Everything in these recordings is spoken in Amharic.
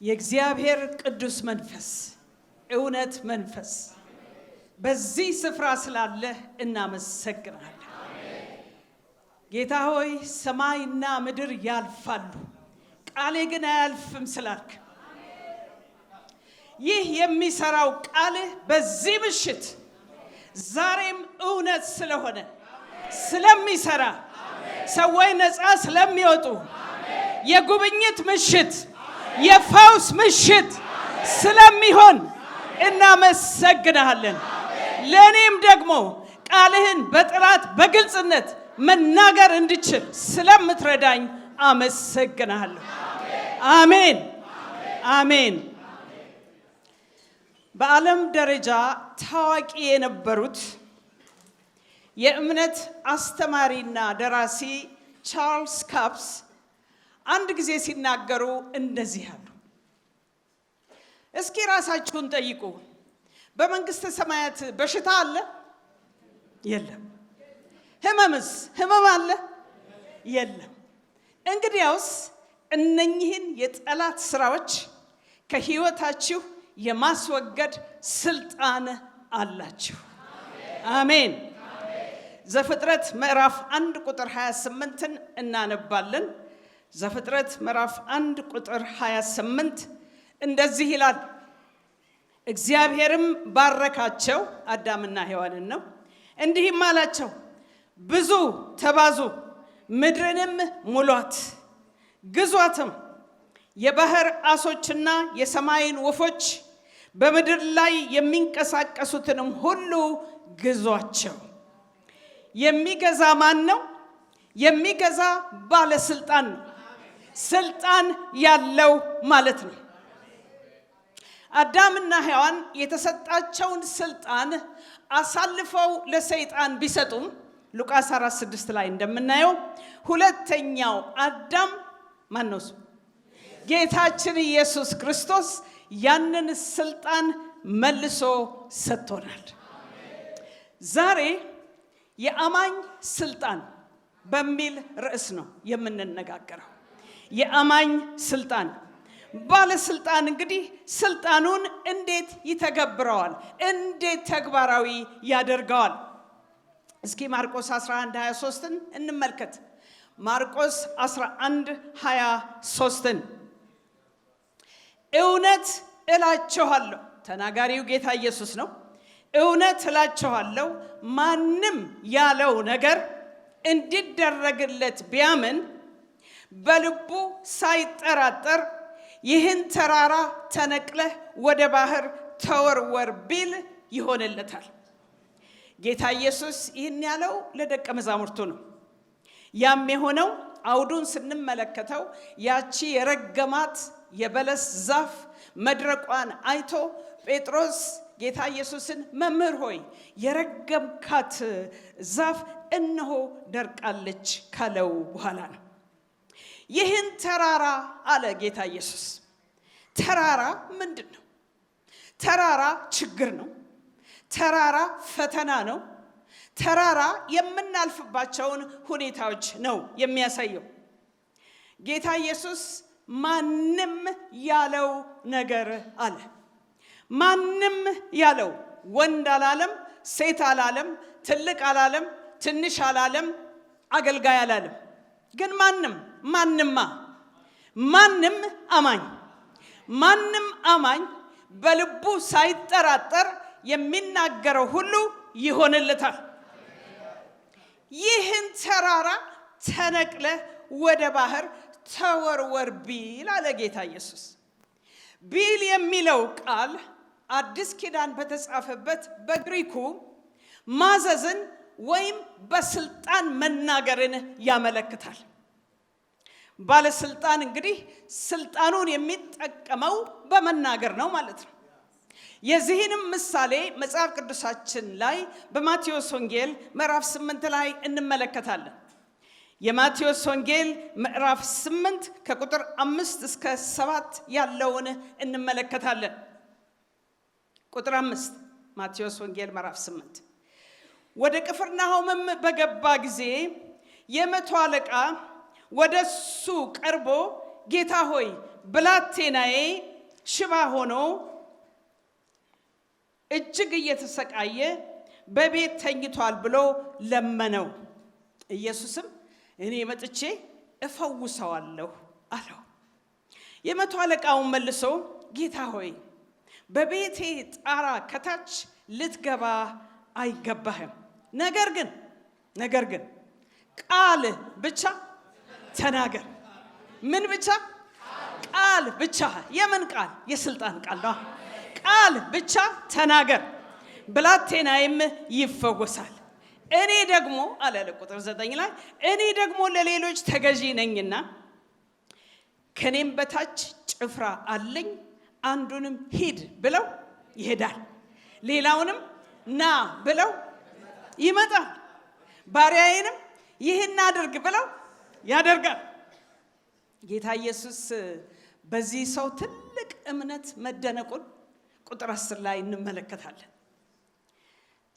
የእግዚአብሔር ቅዱስ መንፈስ እውነት መንፈስ በዚህ ስፍራ ስላለ እናመሰግናለን። ጌታ ሆይ ሰማይና ምድር ያልፋሉ ቃሌ ግን አያልፍም ስላልክ ይህ የሚሰራው ቃል በዚህ ምሽት ዛሬም እውነት ስለሆነ ስለሚሰራ ሰዎች ነፃ ስለሚወጡ የጉብኝት ምሽት የፈውስ ምሽት ስለሚሆን እናመሰግናለን። ለኔም ደግሞ ቃልህን በጥራት በግልጽነት መናገር እንድችል ስለምትረዳኝ አመሰግናለሁ። አሜን አሜን። በዓለም ደረጃ ታዋቂ የነበሩት የእምነት አስተማሪና ደራሲ ቻርልስ ካፕስ አንድ ጊዜ ሲናገሩ እንደዚህ አሉ። እስኪ ራሳችሁን ጠይቁ። በመንግስተ ሰማያት በሽታ አለ? የለም። ህመምስ ህመም አለ? የለም። እንግዲያውስ እነኚህን የጠላት ስራዎች ከህይወታችሁ የማስወገድ ስልጣን አላችሁ። አሜን። ዘፍጥረት ምዕራፍ 1 ቁጥር 28ን እናነባለን። ዘፍጥረት ምዕራፍ 1 ቁጥር 28 እንደዚህ ይላል። እግዚአብሔርም ባረካቸው፣ አዳምና ሔዋንን ነው። እንዲህም አላቸው፣ ብዙ ተባዙ፣ ምድርንም ሙሏት፣ ግዟትም፣ የባህር ዓሦችና የሰማይን ወፎች በምድር ላይ የሚንቀሳቀሱትንም ሁሉ ግዟቸው። የሚገዛ ማን ነው? የሚገዛ ባለስልጣን ነው። ስልጣን ያለው ማለት ነው። አዳምና ሔዋን የተሰጣቸውን ስልጣን አሳልፈው ለሰይጣን ቢሰጡም ሉቃስ 4:6 ላይ እንደምናየው ሁለተኛው አዳም ማን ነው? ጌታችን ኢየሱስ ክርስቶስ ያንን ስልጣን መልሶ ሰጥቶናል። ዛሬ የአማኝ ስልጣን በሚል ርዕስ ነው የምንነጋገረው። የአማኝ ስልጣን ባለስልጣን እንግዲህ ስልጣኑን እንዴት ይተገብረዋል? እንዴት ተግባራዊ ያደርገዋል? እስኪ ማርቆስ 11:23ን እንመልከት። ማርቆስ 11:23ን እውነት እላችኋለሁ፣ ተናጋሪው ጌታ ኢየሱስ ነው። እውነት እላችኋለሁ ማንም ያለው ነገር እንዲደረግለት ቢያምን በልቡ ሳይጠራጠር ይህን ተራራ ተነቅለህ ወደ ባህር ተወርወር ቢል ይሆንለታል። ጌታ ኢየሱስ ይህን ያለው ለደቀ መዛሙርቱ ነው። ያም የሆነው አውዱን ስንመለከተው ያቺ የረገማት የበለስ ዛፍ መድረቋን አይቶ ጴጥሮስ ጌታ ኢየሱስን መምህር ሆይ የረገምካት ዛፍ እነሆ ደርቃለች ካለው በኋላ ነው። ይህን ተራራ አለ ጌታ ኢየሱስ። ተራራ ምንድን ነው? ተራራ ችግር ነው። ተራራ ፈተና ነው። ተራራ የምናልፍባቸውን ሁኔታዎች ነው የሚያሳየው። ጌታ ኢየሱስ ማንም ያለው ነገር አለ። ማንም ያለው፣ ወንድ አላለም፣ ሴት አላለም፣ ትልቅ አላለም፣ ትንሽ አላለም፣ አገልጋይ አላለም። ግን ማንም አማኝ በልቡ ሳይጠራጠር የሚናገረው ሁሉ ይሆንለታል። ይህን ተራራ ተነቅለ ወደ ባህር ተወርወር ቢል አለ ጌታ ኢየሱስ። ቢል የሚለው ቃል አዲስ ኪዳን በተጻፈበት በግሪኩ ማዘዝን ወይም በስልጣን መናገርን ያመለክታል። ባለስልጣን እንግዲህ ስልጣኑን የሚጠቀመው በመናገር ነው ማለት ነው። የዚህንም ምሳሌ መጽሐፍ ቅዱሳችን ላይ በማቴዎስ ወንጌል ምዕራፍ 8 ላይ እንመለከታለን። የማቴዎስ ወንጌል ምዕራፍ 8 ከቁጥር 5 እስከ 7 ያለውን እንመለከታለን። ቁጥር 5 ማቴዎስ ወንጌል ምዕራፍ 8 ወደ ቅፍርናሆምም በገባ ጊዜ የመቶ አለቃ ወደሱ ቀርቦ ጌታ ሆይ ብላቴናዬ ሽባ ሆኖ እጅግ እየተሰቃየ በቤት ተኝቷል ብሎ ለመነው። ኢየሱስም እኔ መጥቼ እፈውሰዋለሁ አለው። የመቶ አለቃውን መልሶ ጌታ ሆይ በቤቴ ጣራ ከታች ልትገባ አይገባህም፣ ነገር ግን ቃል ብቻ ተናገር። ምን ብቻ? ቃል ብቻ። የምን ቃል? የስልጣን ቃል ነው። ቃል ብቻ ተናገር፣ ብላቴናዬም ይፈወሳል። እኔ ደግሞ አለ ቁጥር 9 ላይ እኔ ደግሞ ለሌሎች ተገዢ ነኝና ከኔም በታች ጭፍራ አለኝ። አንዱንም ሂድ ብለው ይሄዳል፣ ሌላውንም ና ብለው ይመጣል፣ ባሪያዬንም ይህን አድርግ ብለው ያደርጋል። ጌታ ኢየሱስ በዚህ ሰው ትልቅ እምነት መደነቁን ቁጥር 10 ላይ እንመለከታለን።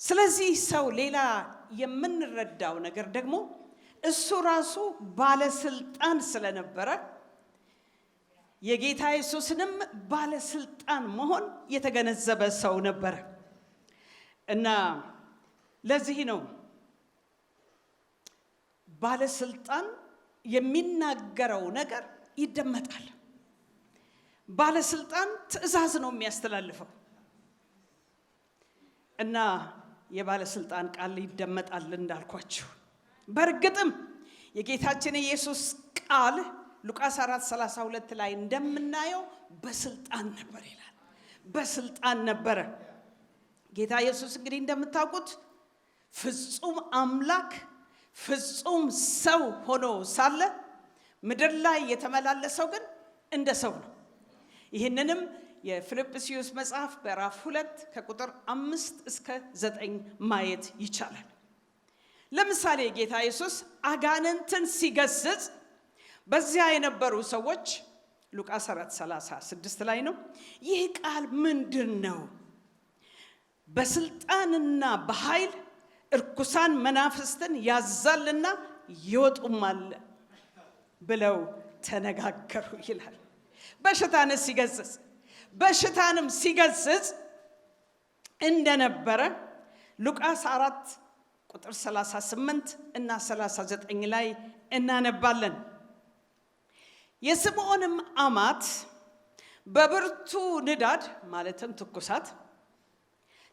ስለዚህ ሰው ሌላ የምንረዳው ነገር ደግሞ እሱ ራሱ ባለስልጣን ስለነበረ የጌታ ኢየሱስንም ባለስልጣን መሆን የተገነዘበ ሰው ነበረ እና ለዚህ ነው ባለስልጣን የሚናገረው ነገር ይደመጣል። ባለስልጣን ትእዛዝ ነው የሚያስተላልፈው እና የባለስልጣን ቃል ይደመጣል እንዳልኳችሁ። በእርግጥም የጌታችን ኢየሱስ ቃል ሉቃስ 4:32 ላይ እንደምናየው በስልጣን ነበር ይላል። በስልጣን ነበረ። ጌታ ኢየሱስ እንግዲህ እንደምታውቁት ፍጹም አምላክ ፍጹም ሰው ሆኖ ሳለ ምድር ላይ የተመላለሰው ግን እንደ ሰው ነው። ይህንንም የፊልጵስዩስ መጽሐፍ ምዕራፍ 2 ከቁጥር 5 እስከ 9 ማየት ይቻላል። ለምሳሌ ጌታ ኢየሱስ አጋንንትን ሲገስጽ በዚያ የነበሩ ሰዎች ሉቃስ 4:36 ላይ ነው፣ ይህ ቃል ምንድን ነው? በስልጣንና በኃይል እርኩሳን መናፍስትን ያዛልና ይወጡማል ብለው ተነጋገሩ ይላል። በሽታንም ሲገስጽ እንደነበረ ሉቃስ 4 ቁጥር 38 እና 39 ላይ እናነባለን። የስምዖንም አማት በብርቱ ንዳድ ማለትም ትኩሳት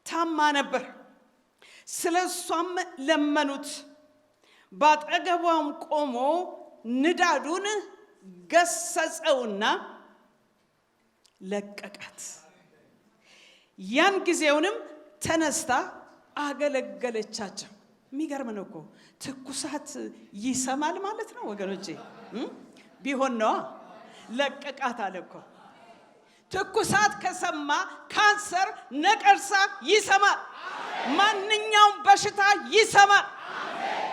ታማ ነበር። ስለሷም ለመኑት። ባጠገቧም ቆሞ ንዳዱን ገሰጸውና ለቀቃት። ያን ጊዜውንም ተነስታ አገለገለቻቸው። የሚገርም ነው እኮ ትኩሳት ይሰማል ማለት ነው ወገኖቼ። ቢሆን ነዋ ለቀቃት አለ እኮ። ትኩሳት ከሰማ ካንሰር፣ ነቀርሳ ይሰማል። ማንኛውም በሽታ ይሰማል።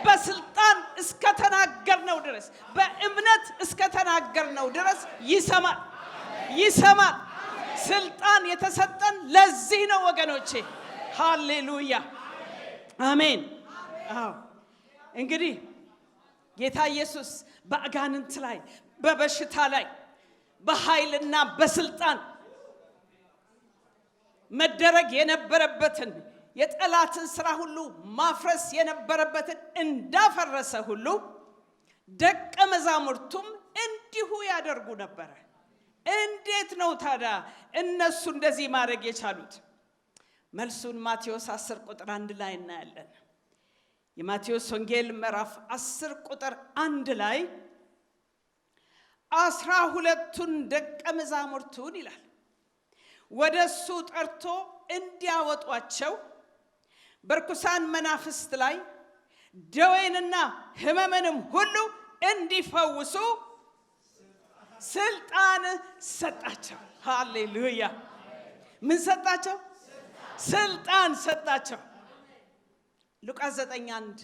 በስልጣን እስከተናገርነው ድረስ፣ በእምነት እስከተናገርነው ድረስ ይሰማል። ስልጣን የተሰጠን ለዚህ ነው ወገኖቼ። ሃሌሉያ አሜን። አዎ እንግዲህ ጌታ ኢየሱስ በአጋንንት ላይ፣ በበሽታ ላይ በኃይልና በስልጣን መደረግ የነበረበትን የጠላትን ስራ ሁሉ ማፍረስ የነበረበትን እንዳፈረሰ ሁሉ ደቀ መዛሙርቱም እንዲሁ ያደርጉ ነበረ። እንዴት ነው ታዲያ እነሱ እንደዚህ ማድረግ የቻሉት? መልሱን ማቴዎስ 10 ቁጥር 1 ላይ እናያለን። የማቴዎስ ወንጌል ምዕራፍ 10 ቁጥር 1 ላይ 12ቱን ደቀ መዛሙርቱን ይላል ወደሱ ጠርቶ እንዲያወጧቸው በርኩሳን መናፍስት ላይ ደዌንና ሕመምንም ሁሉ እንዲፈውሱ ስልጣን ሰጣቸው። ሃሌሉያ! ምን ሰጣቸው? ስልጣን ሰጣቸው። ሉቃስ 9:1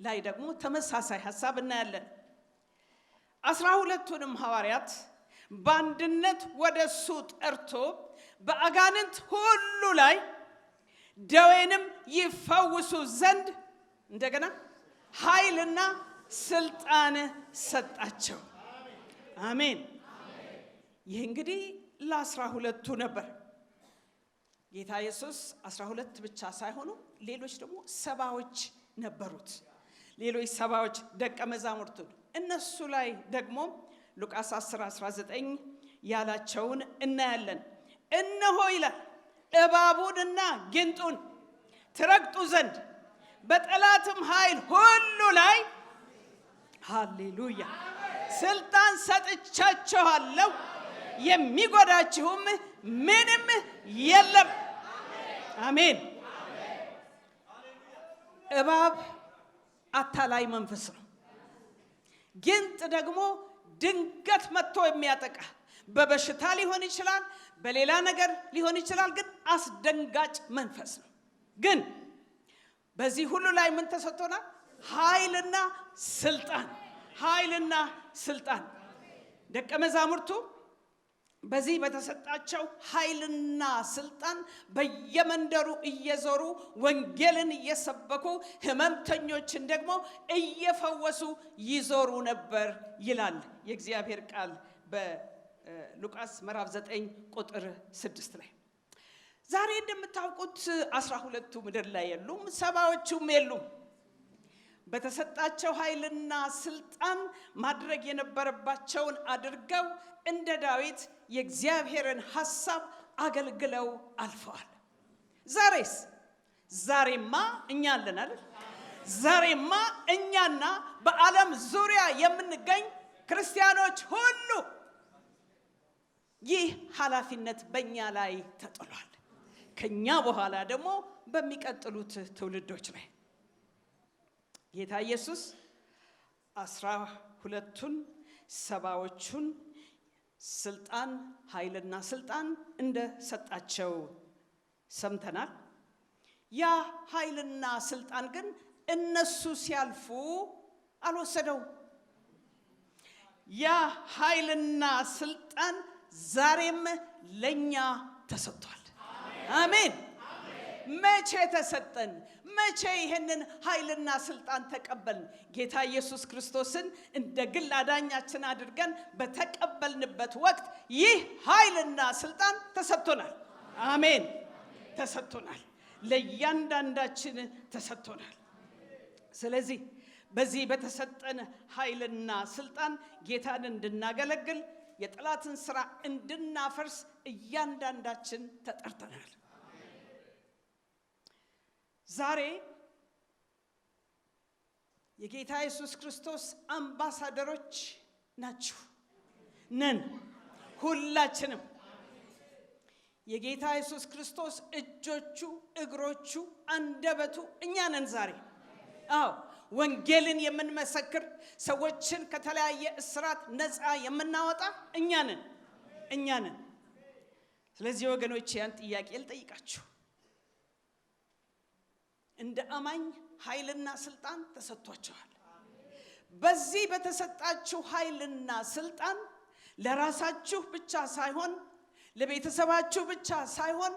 ላይ ደግሞ ተመሳሳይ ሐሳብ እናያለን። 12ቱንም ሐዋርያት በአንድነት ወደሱ ጠርቶ በአጋንንት ሁሉ ላይ ደዌንም ይፈውሱ ዘንድ እንደገና ኃይልና ስልጣን ሰጣቸው። አሜን። ይህ እንግዲህ ለ12ቱ ነበር። ጌታ ኢየሱስ 12 ብቻ ሳይሆኑ ሌሎች ደግሞ ሰባዎች ነበሩት። ሌሎች ሰባዎች ደቀ መዛሙርቱ። እነሱ ላይ ደግሞ ሉቃስ 10:19 ያላቸውን እናያለን። እነሆ ይላል እባቡንና ጊንጡን ትረግጡ ዘንድ በጠላትም ኃይል ሁሉ ላይ ሃሌሉያ ስልጣን ሰጥቻችኋለሁ፣ የሚጎዳችሁም ምንም የለም። አሜን። እባብ አታላይ መንፈስ ነው። ጊንጥ ደግሞ ድንገት መጥቶ የሚያጠቃ በበሽታ ሊሆን ይችላል፣ በሌላ ነገር ሊሆን ይችላል፣ ግን አስደንጋጭ መንፈስ ነው። ግን በዚህ ሁሉ ላይ ምን ተሰጥቶናል? ኃይልና ስልጣን። ኃይልና ስልጣን። ደቀ መዛሙርቱ በዚህ በተሰጣቸው ኃይልና ስልጣን በየመንደሩ እየዞሩ ወንጌልን እየሰበኩ ህመምተኞችን ደግሞ እየፈወሱ ይዞሩ ነበር ይላል የእግዚአብሔር ቃል በሉቃስ ምዕራፍ 9 ቁጥር 6 ላይ። ዛሬ እንደምታውቁት 12ቱ ምድር ላይ የሉም፣ ሰባዎቹም የሉም። በተሰጣቸው ኃይልና ስልጣን ማድረግ የነበረባቸውን አድርገው እንደ ዳዊት የእግዚአብሔርን ሐሳብ አገልግለው አልፈዋል። ዛሬስ? ዛሬማ እኛ አለን አይደል? ዛሬማ እኛና በዓለም ዙሪያ የምንገኝ ክርስቲያኖች ሁሉ ይህ ኃላፊነት በእኛ ላይ ተጥሏል። ከኛ በኋላ ደግሞ በሚቀጥሉት ትውልዶች ላይ ጌታ ኢየሱስ 12ቱን ሰባዎቹን ስልጣን ኃይልና ስልጣን እንደሰጣቸው ሰምተናል። ያ ኃይልና ስልጣን ግን እነሱ ሲያልፉ አልወሰደው። ያ ኃይልና ስልጣን ዛሬም ለኛ ተሰጥቷል። አሜን። መቼ ተሰጠን? መቼ ይሄንን ኃይልና ስልጣን ተቀበልን? ጌታ ኢየሱስ ክርስቶስን እንደ ግል አዳኛችን አድርገን በተቀበልንበት ወቅት ይህ ኃይልና ስልጣን ተሰጥቶናል። አሜን። ተሰጥቶናል። ለእያንዳንዳችን ተሰጥቶናል። ስለዚህ በዚህ በተሰጠን ኃይልና ስልጣን ጌታን እንድናገለግል የጠላትን ሥራ እንድናፈርስ እያንዳንዳችን ተጠርተናል። ዛሬ የጌታ ኢየሱስ ክርስቶስ አምባሳደሮች ናችሁ ነን። ሁላችንም የጌታ ኢየሱስ ክርስቶስ እጆቹ፣ እግሮቹ፣ አንደበቱ እኛ ነን ዛሬ። አዎ ወንጌልን የምንመሰክር ሰዎችን ከተለያየ እስራት ነፃ የምናወጣ እኛ ነን። ስለዚህ ወገኖች ያን ጥያቄ ልጠይቃችሁ። እንደ አማኝ ኃይልና ስልጣን ተሰጥቷችኋል። በዚህ በተሰጣችሁ ኃይልና ስልጣን ለራሳችሁ ብቻ ሳይሆን ለቤተሰባችሁ ብቻ ሳይሆን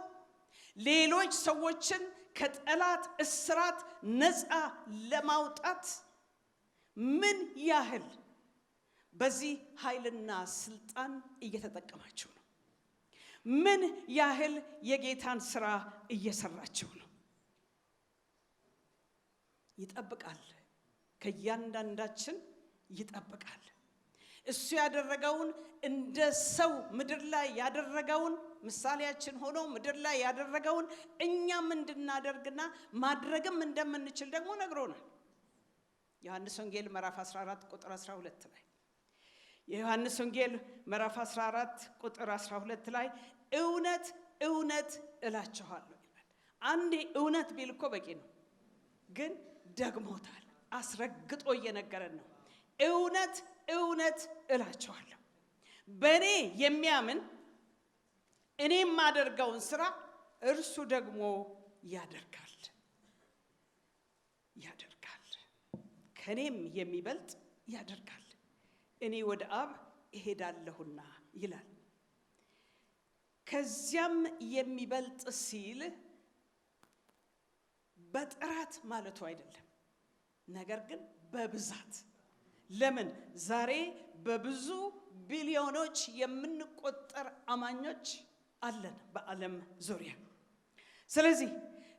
ሌሎች ሰዎችን ከጠላት እስራት ነፃ ለማውጣት ምን ያህል በዚህ ኃይልና ስልጣን እየተጠቀማችሁ ነው? ምን ያህል የጌታን ሥራ እየሰራችሁ ነው? ይጠብቃል። ከእያንዳንዳችን ይጠብቃል። እሱ ያደረገውን እንደ ሰው ምድር ላይ ያደረገውን ምሳሌያችን ሆኖ ምድር ላይ ያደረገውን እኛም እንድናደርግና ማድረግም እንደምንችል ደግሞ ነግሮናል። ዮሐንስ ወንጌል ምዕራፍ 14 ቁጥር 12 ላይ የዮሐንስ ወንጌል ምዕራፍ 14 ቁጥር 12 ላይ እውነት እውነት እላችኋለሁ ይላል። አንዴ እውነት ቢል እኮ በቂ ነው፣ ግን ደግሞታል። አስረግጦ እየነገረን ነው። እውነት እውነት እላችኋለሁ በእኔ የሚያምን እኔ የማደርገውን ሥራ እርሱ ደግሞ ያደርጋል ከእኔም የሚበልጥ ያደርጋል፣ እኔ ወደ አብ እሄዳለሁና ይላል። ከዚያም የሚበልጥ ሲል በጥራት ማለቱ አይደለም፣ ነገር ግን በብዛት። ለምን ዛሬ በብዙ ቢሊዮኖች የምንቆጠር አማኞች አለን በዓለም ዙሪያ። ስለዚህ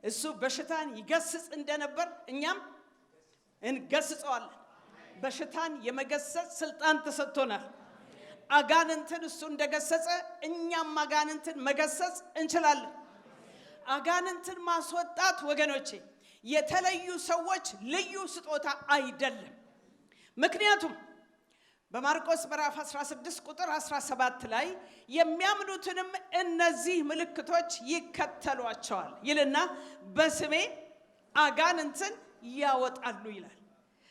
እሱ በሽታን ይገስጽ እንደነበር እኛም እንገስጸዋለን። በሽታን የመገሰጽ ስልጣን ተሰጥቶናል። አጋንንትን እሱ እንደገሰጸ እኛም አጋንንትን መገሰጽ እንችላለን። አጋንንትን ማስወጣት ወገኖቼ የተለዩ ሰዎች ልዩ ስጦታ አይደለም። ምክንያቱም በማርቆስ ምዕራፍ 16 ቁጥር 17 ላይ የሚያምኑትንም እነዚህ ምልክቶች ይከተሏቸዋል ይልና በስሜ አጋንንትን ያወጣሉ ይላል።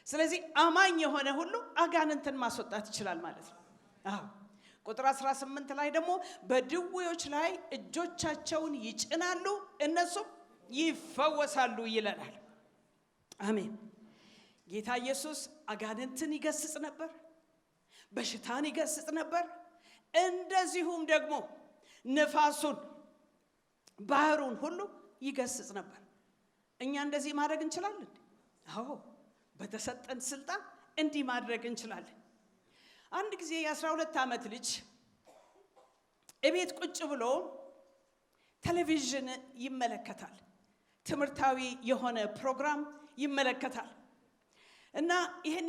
ስለዚህ አማኝ የሆነ ሁሉ አጋንንትን ማስወጣት ይችላል ማለት ነው። ቁጥር 18 ላይ ደግሞ በድዌዎች ላይ እጆቻቸውን ይጭናሉ እነሱም ይፈወሳሉ ይለናል። አሜን። ጌታ ኢየሱስ አጋንንትን ይገስጽ ነበር፣ በሽታን ይገስጽ ነበር። እንደዚሁም ደግሞ ነፋሱን፣ ባህሩን ሁሉ ይገስጽ ነበር። እኛ እንደዚህ ማድረግ እንችላለን? አዎ፣ በተሰጠን ስልጣን እንዲህ ማድረግ እንችላለን። አንድ ጊዜ የ12 ዓመት ልጅ እቤት ቁጭ ብሎ ቴሌቪዥን ይመለከታል። ትምህርታዊ የሆነ ፕሮግራም ይመለከታል እና ይሄን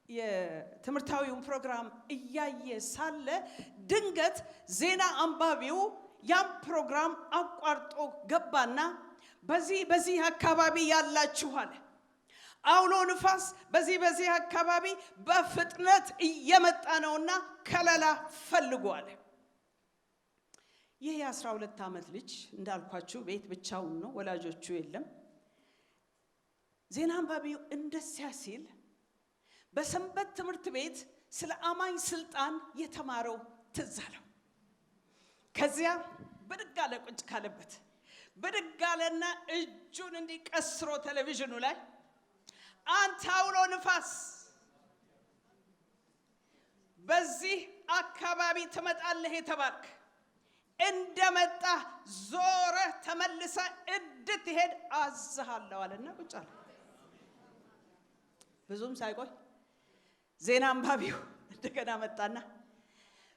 የትምህርታዊውን ፕሮግራም እያየ ሳለ ድንገት ዜና አንባቢው ያን ፕሮግራም አቋርጦ ገባና በዚህ አካባቢ ያላችሁ አለ፣ አውሎ ንፋስ በዚህ አካባቢ በፍጥነት እየመጣ ነውና ከለላ ፈልጉ አለ። ይህ የ12 ዓመት ልጅ እንዳልኳችሁ ቤት ብቻውን ነው፣ ወላጆቹ የለም። ዜና አንባቢው እንደዚያ ሲል በሰንበት ትምህርት ቤት ስለ አማኝ ስልጣን የተማረው ትዝ አለው። ከዚያ ብድግ አለ፣ ቁጭ ካለበት ብድግ አለና እጁን እንዲቀስሮ ቴሌቪዥኑ ላይ አንተ አውሎ ንፋስ በዚህ አካባቢ ትመጣለህ የተባልክ እንደመጣ ዞረ ተመልሰ እንድትሄድ አዝሃለሁ አለና ቁጭ አለ። ብዙም ሳይቆይ ዜና አንባቢው እንደገና መጣና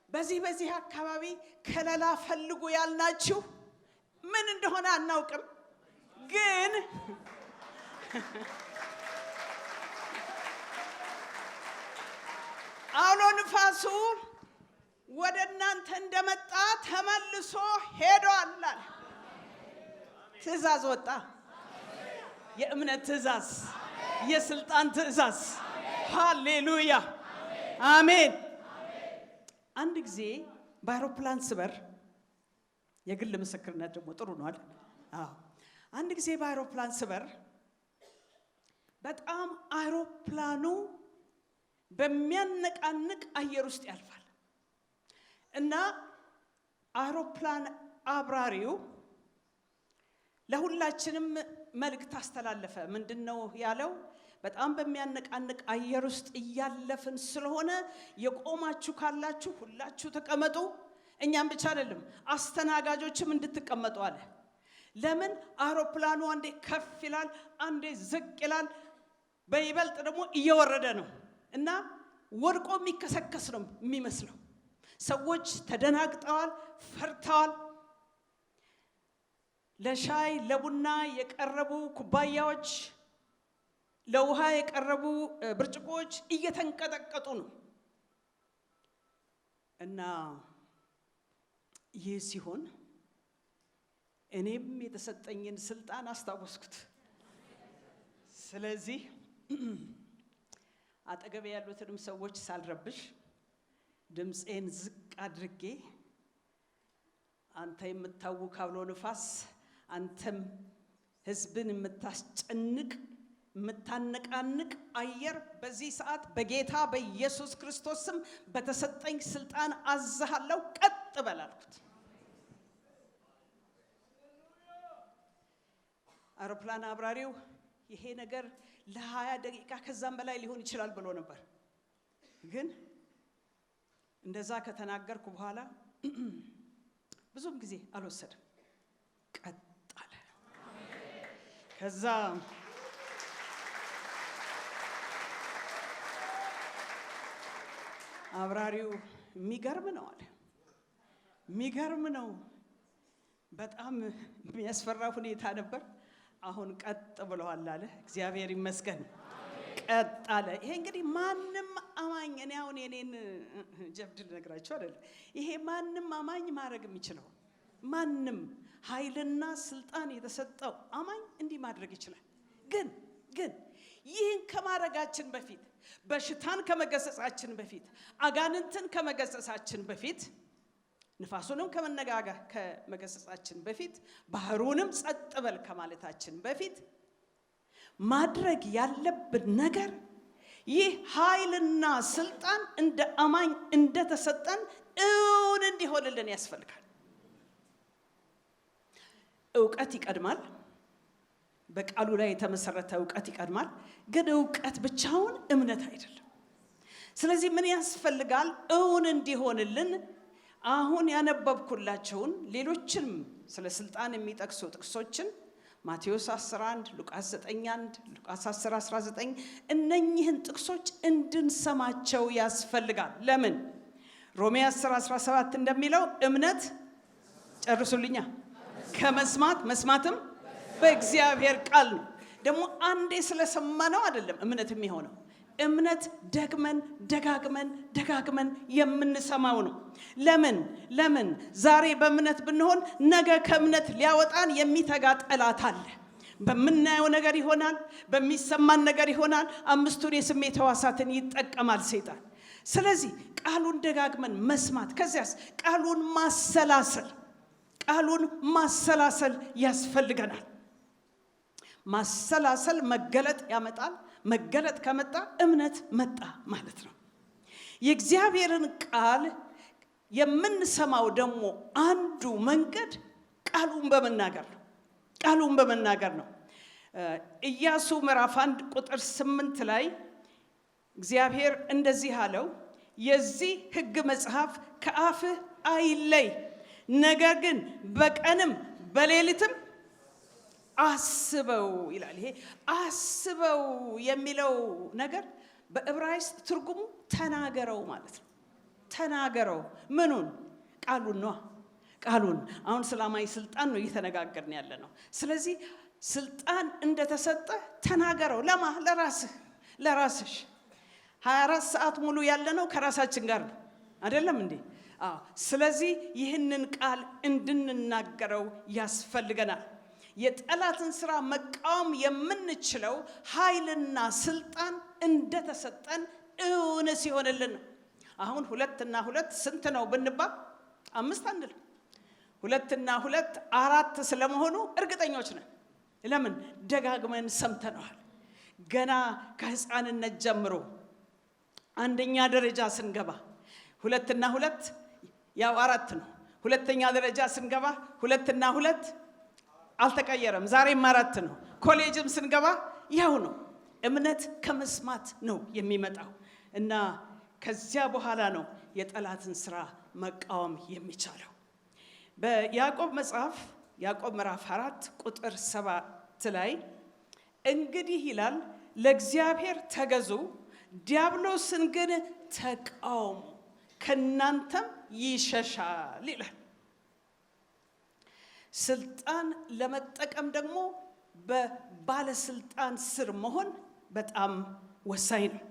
በዚህ አካባቢ ከለላ ፈልጉ ያልናችሁ ምን እንደሆነ አናውቅም፣ ግን አውሎ ንፋሱ ወደ እናንተ እንደመጣ ተመልሶ ሄዷል አለ። ትእዛዝ ወጣ። የእምነት ትእዛዝ፣ የስልጣን ትእዛዝ። ሃሌሉያ አሜን። አንድ ጊዜ በአውሮፕላን ስበር፣ የግል ምስክርነት ደግሞ ጥሩ ነው አይደል? አንድ ጊዜ በአውሮፕላን ስበር በጣም አውሮፕላኑ በሚያነቃንቅ አየር ውስጥ ያልፋል እና አውሮፕላን አብራሪው ለሁላችንም መልእክት አስተላለፈ። ምንድነው ያለው? በጣም በሚያነቃንቅ አየር ውስጥ እያለፍን ስለሆነ የቆማችሁ ካላችሁ ሁላችሁ ተቀመጡ። እኛም ብቻ አይደለም አስተናጋጆችም እንድትቀመጡ አለ። ለምን? አውሮፕላኑ አንዴ ከፍ ይላል፣ አንዴ ዝቅ ይላል፣ በይበልጥ ደግሞ እየወረደ ነው እና ወድቆ የሚከሰከስ ነው የሚመስለው። ሰዎች ተደናግጠዋል፣ ፈርተዋል። ለሻይ ለቡና የቀረቡ ኩባያዎች፣ ለውሃ የቀረቡ ብርጭቆዎች እየተንቀጠቀጡ ነው እና ይህ ሲሆን እኔም የተሰጠኝን ስልጣን አስታወስኩት። ስለዚህ አጠገቤ ያሉትንም ሰዎች ሳልረብሽ ድምፄን ዝቅ አድርጌ አንተ የምታውክ አውሎ ንፋስ፣ አንተም ሕዝብን የምታስጨንቅ የምታነቃንቅ አየር በዚህ ሰዓት በጌታ በኢየሱስ ክርስቶስ ስም በተሰጠኝ ስልጣን አዝሃለሁ፣ ቀጥ በል አልኩት። አውሮፕላን አብራሪው ይሄ ነገር ለ20 ደቂቃ ከዛም በላይ ሊሆን ይችላል ብሎ ነበር። ግን እንደዛ ከተናገርኩ በኋላ ብዙም ጊዜ አልወሰድም፣ ቀጥ አለ። ከዛ አብራሪው የሚገርም ነው አለ። የሚገርም ነው። በጣም የሚያስፈራ ሁኔታ ነበር። አሁን ቀጥ ብለዋል አለ። እግዚአብሔር ይመስገን። ቀጥ አለ። ይሄ እንግዲህ ማንም አማኝ እኔ አሁን የኔን ጀብድ ልነግራችሁ አይደለም። ይሄ ማንም አማኝ ማድረግ የሚችለው ማንም ኃይልና ስልጣን የተሰጠው አማኝ እንዲህ ማድረግ ይችላል። ግን ይህን ከማድረጋችን በፊት በሽታን ከመገሰጻችን በፊት አጋንንትን ከመገሰጻችን በፊት ንፋሱንም ከመገሰጻችን በፊት ባህሩንም ጸጥ በል ከማለታችን በፊት ማድረግ ያለብን ነገር ይህ ኃይልና ስልጣን እንደ አማኝ እንደተሰጠን እውን እንዲሆንልን ያስፈልጋል። ዕውቀት ይቀድማል። በቃሉ ላይ የተመሰረተ ዕውቀት ይቀድማል። ግን ዕውቀት ብቻውን እምነት አይደለም። ስለዚህ ምን ያስፈልጋል? እውን እንዲሆንልን አሁን ያነበብኩላችሁን ሌሎችንም ስለ ስልጣን የሚጠቅሱ ጥቅሶችን ማቴዎስ 11 ሉቃስ 9:1 ሉቃስ 10:19 እነኚህን ጥቅሶች እንድንሰማቸው ያስፈልጋል። ለምን? ሮሜ 10:17 እንደሚለው እምነት ጨርሱልኛ ከመስማት መስማትም በእግዚአብሔር ቃል ነው። ደግሞ አንዴ ስለሰማነው አይደለም እምነት የሚሆነው። እምነት ደግመን ደጋግመን የምንሰማው ነው። ለምን ዛሬ በእምነት ብንሆን ነገ ከእምነት ሊያወጣን የሚተጋ ጠላት አለ። በምናየው ነገር ይሆናል፣ በሚሰማን ነገር ይሆናል። አምስቱን የስሜት ሕዋሳትን ይጠቀማል ሰይጣን። ስለዚህ ቃሉን ደጋግመን መስማት፣ ከዚያስ ቃሉን ማሰላሰል ያስፈልገናል። ማሰላሰል መገለጥ ያመጣል። መገለጥ ከመጣ እምነት መጣ ማለት ነው። የእግዚአብሔርን ቃል የምንሰማው ደግሞ አንዱ መንገድ ቃሉን በመናገር ነው። ኢያሱ ምዕራፍ 1 ቁጥር 8 ላይ እግዚአብሔር እንደዚህ አለው፣ የዚህ ሕግ መጽሐፍ ከአፍህ አይለይ፣ ነገር ግን በቀንም በሌሊትም አስበው ይላል። ይሄ አስበው የሚለው ነገር በዕብራይስጥ ትርጉሙ ተናገረው ማለት ነው። ተናገረው ምኑን? ቃሉን። አሁን ሰላማዊ ስልጣን ነው እየተነጋገርን ያለ ነው። ስለዚህ ስልጣን እንደተሰጠ ተናገረው። ለራስሽ 24 ሰዓት ሙሉ ያለ ነው ከራሳችን ጋር ነው አይደለም እንዴ? ስለዚህ ይህንን ቃል እንድንናገረው ያስፈልገናል። የጠላትን ስራ መቃወም የምንችለው ኃይልና ስልጣን እንደተሰጠን እውን ሲሆንልን ነው። አሁን 2 እና 2 ስንት ነው ብንባል 5 አንልም። 2 እና 2 4 ስለመሆኑ እርግጠኞች ነን። ለምን? ደጋግመን ሰምተነዋል። ገና ከሕፃንነት ጀምሮ አንደኛ ደረጃ ስንገባ 2 እና 2 ያው 4 ነው። ሁለተኛ ደረጃ ስንገባ 2 እና 2 አልተቀየረም፣ ዛሬም 4 ነው። ኮሌጅም ስንገባ ያው ነው። እምነት ከመስማት ነው የሚመጣው እና ከዚያ በኋላ ነው የጠላትን ስራ መቃወም የሚቻለው። በያዕቆብ መጽሐፍ ያዕቆብ ምዕራፍ 4 ቁጥር 7 ላይ እንግዲህ ይላል ለእግዚአብሔር ተገዙ፣ ዲያብሎስን ግን ተቃወሙ፣ ከናንተም ይሸሻል ይላል። ስልጣን ለመጠቀም ደግሞ በባለስልጣን ስር መሆን በጣም ወሳኝ ነው።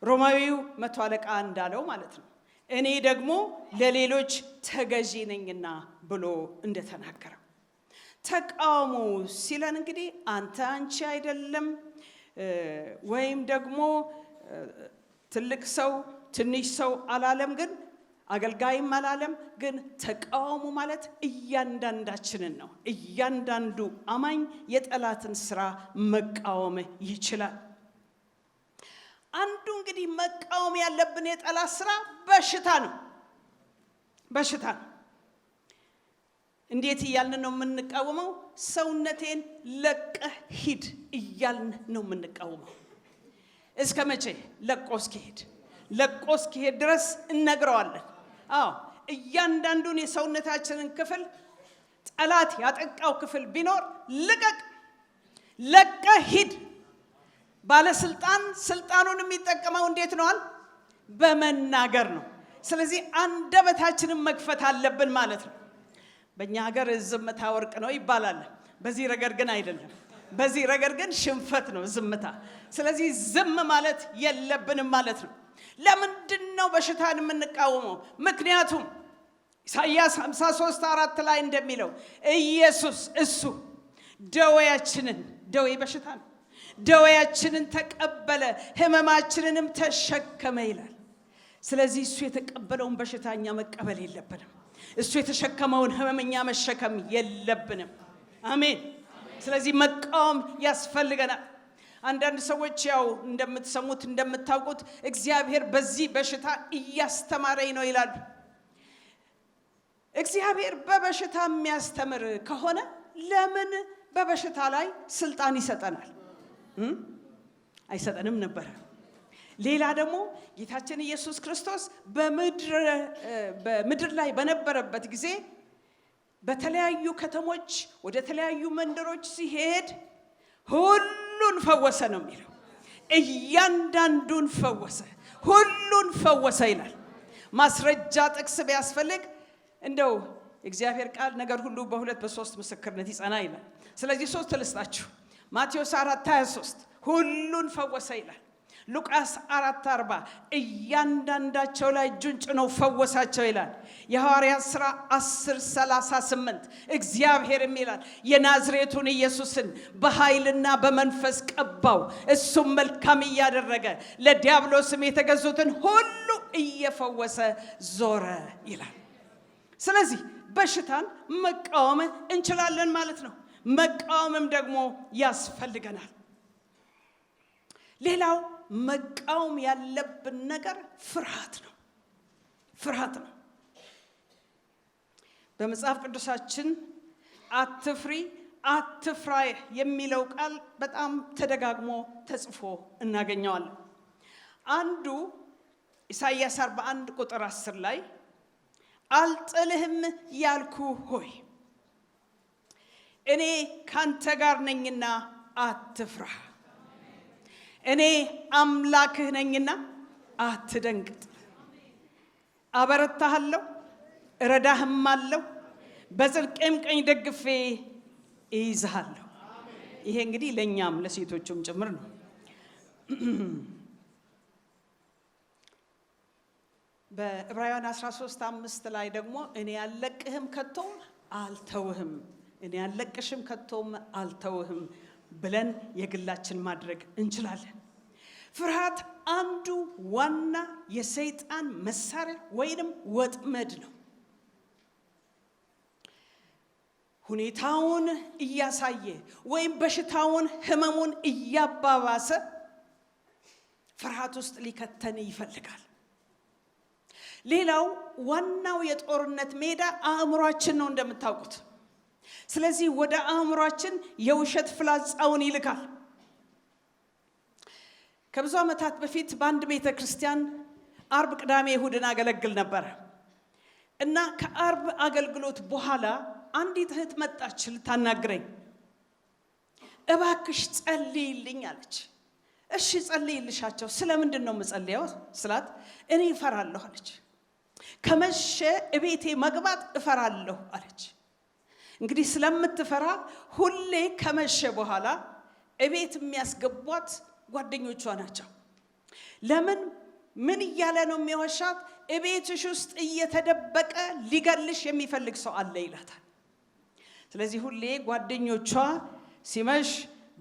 ሮማዊው 100 አለቃ እንዳለው ማለት ነው፣ እኔ ደግሞ ለሌሎች ተገዢ ነኝና ብሎ እንደተናገረው። ተቃውሞ ሲለን እንግዲህ አንቺ አይደለም ወይም ደግሞ ትልቅ ሰው ትንሽ ሰው አላለም፣ ግን አገልጋይም አላለም። ግን ተቃውሞ ማለት እያንዳንዳችንን ነው። እያንዳንዱ አማኝ የጠላትን ስራ መቃወም ይችላል። አንዱ እንግዲህ መቃወም ያለብን የጠላት ስራ በሽታ ነው። እንዴት እያልን ነው የምንቃወመው? ሰውነቴን ለቀህ ሂድ እያልን ነው የምንቃወመው። እስከ መቼ? ለቆ እስኪሄድ ድረስ እነግረዋለን። እያንዳንዱን የሰውነታችንን ክፍል ጠላት ያጠቃው ክፍል ቢኖር ለቀህ ሂድ። ባለስልጣን ስልጣኑን የሚጠቀመው እንዴት ነዋል? በመናገር ነው። ስለዚህ አንደበታችንን መክፈት አለብን ማለት ነው። በእኛ ሀገር ዝምታ ወርቅ ነው ይባላል። በዚህ ረገድ ግን አይደለም። በዚህ ረገድ ግን ሽንፈት ነው ዝምታ። ስለዚህ ዝም ማለት የለብንም ማለት ነው። ለምንድን ነው በሽታን የምንቃወመው? ምክንያቱም ኢሳይያስ 53:4 ላይ እንደሚለው ኢየሱስ እሱ ደዌያችንን፣ ደዌ በሽታ ነው፣ ደዌያችንን ተቀበለ ሕመማችንንም ተሸከመ ይላል። ስለዚህ እሱ የተቀበለውን በሽታ እኛ መቀበል የለብንም። እሱ የተሸከመውን ሕመም እኛ መሸከም የለብንም። አሜን። ስለዚህ መቃወም ያስፈልገናል። አንዳንድ ሰዎች ያው እንደምትሰሙት እንደምታውቁት እግዚአብሔር በዚህ በሽታ እያስተማረኝ ነው ይላሉ። እግዚአብሔር በበሽታ የሚያስተምር ከሆነ ለምን በበሽታ ላይ ስልጣን ይሰጠናል? አይሰጠንም ነበር። ሌላ ደግሞ ጌታችን ኢየሱስ ክርስቶስ በምድር ላይ በነበረበት ጊዜ በተለያዩ ከተሞች ወደ ተለያዩ መንደሮች ሲሄድ ሁሉን ፈወሰ ነው የሚለው። እያንዳንዱን ፈወሰ፣ ሁሉን ፈወሰ ይላል። ማስረጃ ጥቅስ ቢያስፈልግ እንደው እግዚአብሔር ቃል ነገር ሁሉ በሁለት በሶስት ምስክርነት ይጸና ይላል። ስለዚህ ሶስት ልስጣችሁ። ማቴዎስ 4:23 ሁሉን ፈወሰ ይላል። ሉቃስ 4:40 እያንዳንዳቸው ላይ እጁን ጭኖ ፈወሳቸው ይላል። የሐዋርያት ሥራ 10:38 እግዚአብሔርም ይላል የናዝሬቱን ኢየሱስን በኃይልና በመንፈስ ቀባው፣ እሱም መልካም እያደረገ ለዲያብሎስም የተገዙትን ሁሉ እየፈወሰ ዞረ ይላል። ስለዚህ በሽታን መቃወም እንችላለን ማለት ነው። መቃወምም ደግሞ ያስፈልገናል። ሌላው መቃወም ያለብን ነገር ፍርሃት ነው። ፍርሃት ነው። በመጽሐፍ ቅዱሳችን አትፍሪ፣ አትፍራ የሚለው ቃል በጣም ተደጋግሞ ተጽፎ እናገኘዋለን። አንዱ ኢሳይያስ 41:10 ላይ አልጥልህም ያልኩ ሆይ እኔ ካንተ ጋር ነኝና አትፍራ፣ እኔ አምላክህ ነኝና አትደንግጥ፣ አበረታሃለሁ፣ እረዳህም አለው፣ በጽድቄም ቀኝ ደግፌ እይዝሃለሁ። ይሄ እንግዲህ ለእኛም ለሴቶቹም ጭምር ነው። በዕብራውያን 13:5 ላይ ደግሞ እኔ አልለቅህም ከቶም አልተውህም፣ እኔ አልለቅሽም ከቶም አልተውህም ብለን የግላችን ማድረግ እንችላለን። ፍርሃት አንዱ ዋና የሰይጣን መሳሪያ ወይንም ወጥመድ ነው። ሁኔታውን እያሳየ ወይም በሽታውን ህመሙን እያባባሰ ፍርሃት ውስጥ ሊከተን ይፈልጋል። ሌላው ዋናው የጦርነት ሜዳ አእምሯችን ነው እንደምታውቁት። ስለዚህ ወደ አእምሯችን የውሸት ፍላጻውን ይልካል። ከብዙ ዓመታት በፊት በአንድ ቤተ ክርስቲያን አርብ፣ ቅዳሜ፣ እሁድን አገለግል ነበር እና ከአርብ አገልግሎት በኋላ አንዲት እህት መጣች ልታናግረኝ። እባክሽ ጸልይልኝ አለች። እሺ ጸልይልሻቸው። ስለምንድን ነው የምጸልየው ስላት እኔ እፈራለሁ አለች። ከመሸ እቤቴ መግባት እፈራለሁ አለች። እንግዲህ ስለምትፈራ ሁሌ ከመሸ በኋላ እቤት የሚያስገቧት ጓደኞቿ ናቸው። ለምን ምን እያለ ነው የሚዋሻት? እቤትሽ ውስጥ እየተደበቀ ሊገልሽ የሚፈልግ ሰው አለ ይላታል። ስለዚህ ሁሌ ጓደኞቿ ሲመሽ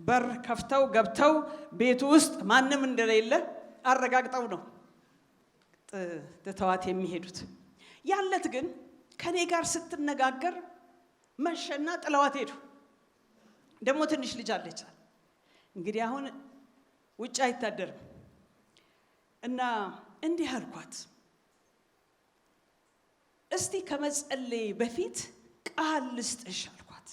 በር ከፍተው ገብተው ቤቱ ውስጥ ማንም እንደሌለ አረጋግጠው ነው ተተዋት የሚሄዱት። ያለት ግን ከኔ ጋር ስትነጋገር መሸና ጥለዋት ሄዱ። ደግሞ ትንሽ ልጅ አለች። እንግዲህ አሁን ውጭ አይታደርም እና እንዲህ አልኳት፣ እስቲ ከመጸለይ በፊት ቃል ልስጥሽ አልኳት።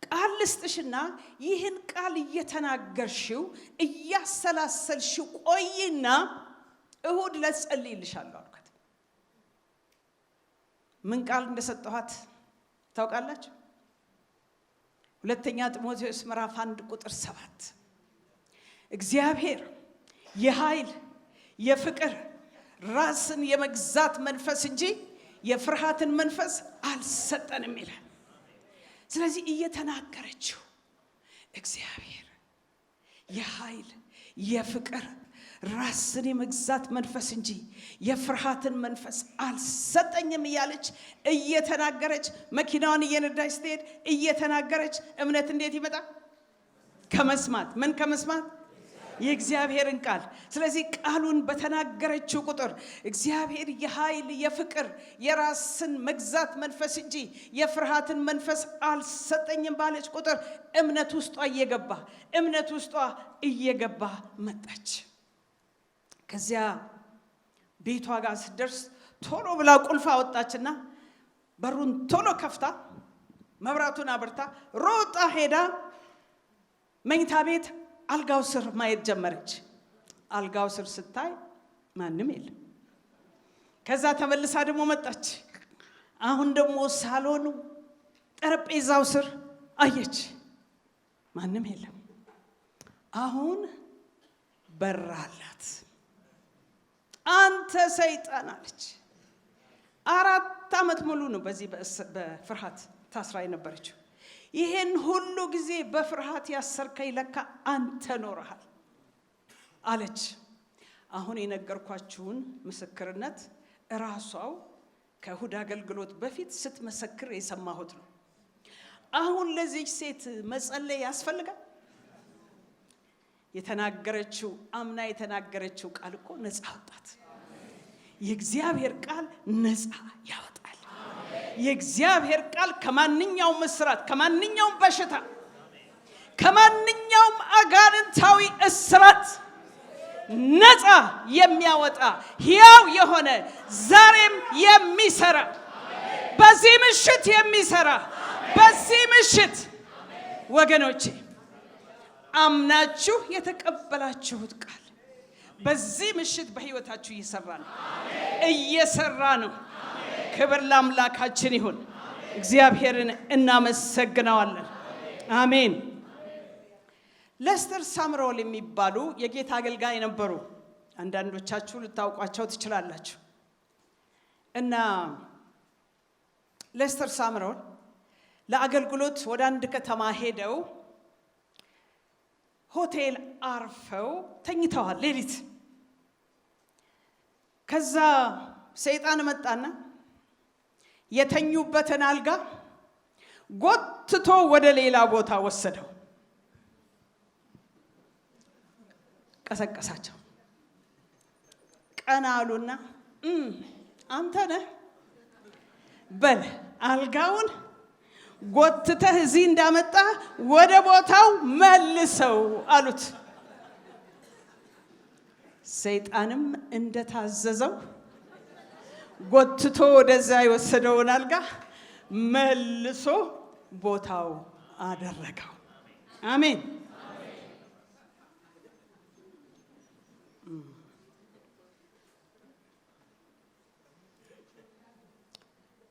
ቃል ልስጥሽና ይህን ቃል እየተናገርሽው እያሰላሰልሽው ቆይና እሁድ ለጸልይልሻለሁ አልኳት። ምን ቃል እንደሰጠኋት ታውቃላችሁ? ሁለተኛ ጢሞቴዎስ ምዕራፍ 1:7 እግዚአብሔር የኃይል የፍቅር ራስን የመግዛት መንፈስ እንጂ የፍርሃትን መንፈስ አልሰጠንም ይላል። ስለዚህ እየተናገረችው እግዚአብሔር የኃይል የፍቅር ራስን የመግዛት መንፈስ እንጂ የፍርሃትን መንፈስ አልሰጠኝም እያለች እየተናገረች መኪናዋን እየነዳች ስትሄድ እየተናገረች እምነት እንዴት ይመጣል? ከመስማት። ምን ከመስማት? የእግዚአብሔርን ቃል። ስለዚህ ቃሉን በተናገረችው ቁጥር እግዚአብሔር የኃይል የፍቅር የራስን መግዛት መንፈስ እንጂ የፍርሃትን መንፈስ አልሰጠኝም ባለች ቁጥር እምነት ውስጧ እየገባ መጣች። ከዚያ ቤቷ ጋር ስትደርስ ቶሎ ብላ ቁልፍ አወጣችና በሩን ቶሎ ከፍታ መብራቱን አብርታ ሮጣ ሄዳ መኝታ ቤት አልጋው ስር ማየት ጀመረች። አልጋው ስር ስታይ ማንም የለም። ከዛ ተመልሳ ደግሞ መጣች። አሁን ደግሞ ሳሎኑ ጠረጴዛው ስር አየች፣ ማንም የለም። አሁን በራላት። አንተ ሰይጣን አለች። 4 ዓመት ሙሉ ነው በዚህ በፍርሃት ታስራ የነበረችው። ይሄን ሁሉ ጊዜ በፍርሃት ያሰርከኝ ለካ አንተ ኖረሃል አለች። አሁን የነገርኳችሁን ምስክርነት ራሷው ከእሁድ አገልግሎት በፊት ስትመሰክር የሰማሁት ነው። አሁን ለዚህ ሴት መጸለይ ያስፈልጋል። የተናገረችው አምና የተናገረችው ቃል እኮ ነፃ አወጣት። የእግዚአብሔር ቃል ነፃ ያወጣል። የእግዚአብሔር ቃል ከማንኛውም እስራት፣ ከማንኛውም በሽታ፣ ከማንኛውም አጋንንታዊ እስራት ነፃ የሚያወጣ ሕያው የሆነ ዛሬም የሚሰራ በዚህ ምሽት የሚሰራ በዚህ ምሽት ወገኖቼ አምናችሁ የተቀበላችሁት ቃል በዚህ ምሽት በሕይወታችሁ እየሰራ ነው። ክብር ለአምላካችን ይሁን። እግዚአብሔርን እናመሰግናለን። አሜን። ሌስተር ሳምሮል የሚባሉ የጌታ አገልጋይ ነበሩ። አንዳንዶቻችሁ ልታውቋቸው ትችላላችሁ። እና ሌስተር ሳምሮል ለአገልግሎት ወደ አንድ ከተማ ሄደው ሆቴል አርፈው ተኝተዋል ሌሊት። ከዛ ሰይጣን መጣና የተኙበትን አልጋ ጎትቶ ወደ ሌላ ቦታ ወሰደው። ቀሰቀሳቸው። ቀና አሉና አንተ ነህ በል አልጋውን ጎትተህ እዚህ እንዳመጣ ወደ ቦታው መልሰው አሉት። ሰይጣንም እንደታዘዘው ጎትቶ ወደዛ የወሰደውን አልጋ መልሶ ቦታው አደረገው። አሜን።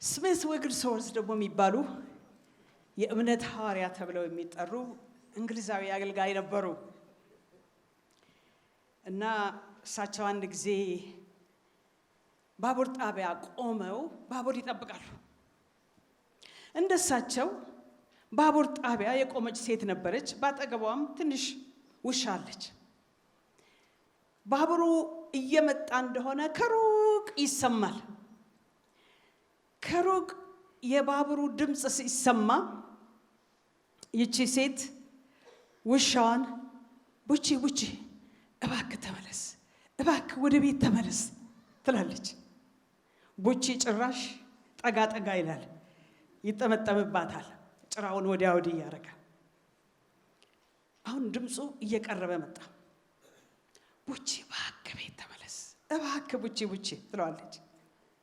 ስሚዝ ዊግልስወርዝ ደግሞ የሚባሉ የእምነት ሐዋርያ ተብለው የሚጠሩ እንግሊዛዊ አገልጋይ ነበሩ። እና እሳቸው አንድ ጊዜ ባቡር ጣቢያ ቆመው ባቡር ይጠብቃሉ። እንደሳቸው ባቡር ጣቢያ የቆመች ሴት ነበረች። ባጠገቧም ትንሽ ውሻ አለች። ባቡሩ እየመጣ እንደሆነ ከሩቅ ይሰማል። ከሩቅ የባቡሩ ድምጽ ሲሰማ ይቺ ሴት ውሻዋን ቡቺ ቡቺ እባክህ ተመለስ፣ እባክህ ወደ ቤት ተመለስ ትላለች። ቡቺ ጭራሽ ጠጋ ጠጋ ይላል፣ ይጠመጠምባታል፣ ጭራውን ወዲያ ወዲህ ያደርጋል። አሁን ድምፁ እየቀረበ መጣ። ቡቺ እባክህ ቤት ተመለስ፣ እባክህ ቡቺ ቡቺ ትለዋለች።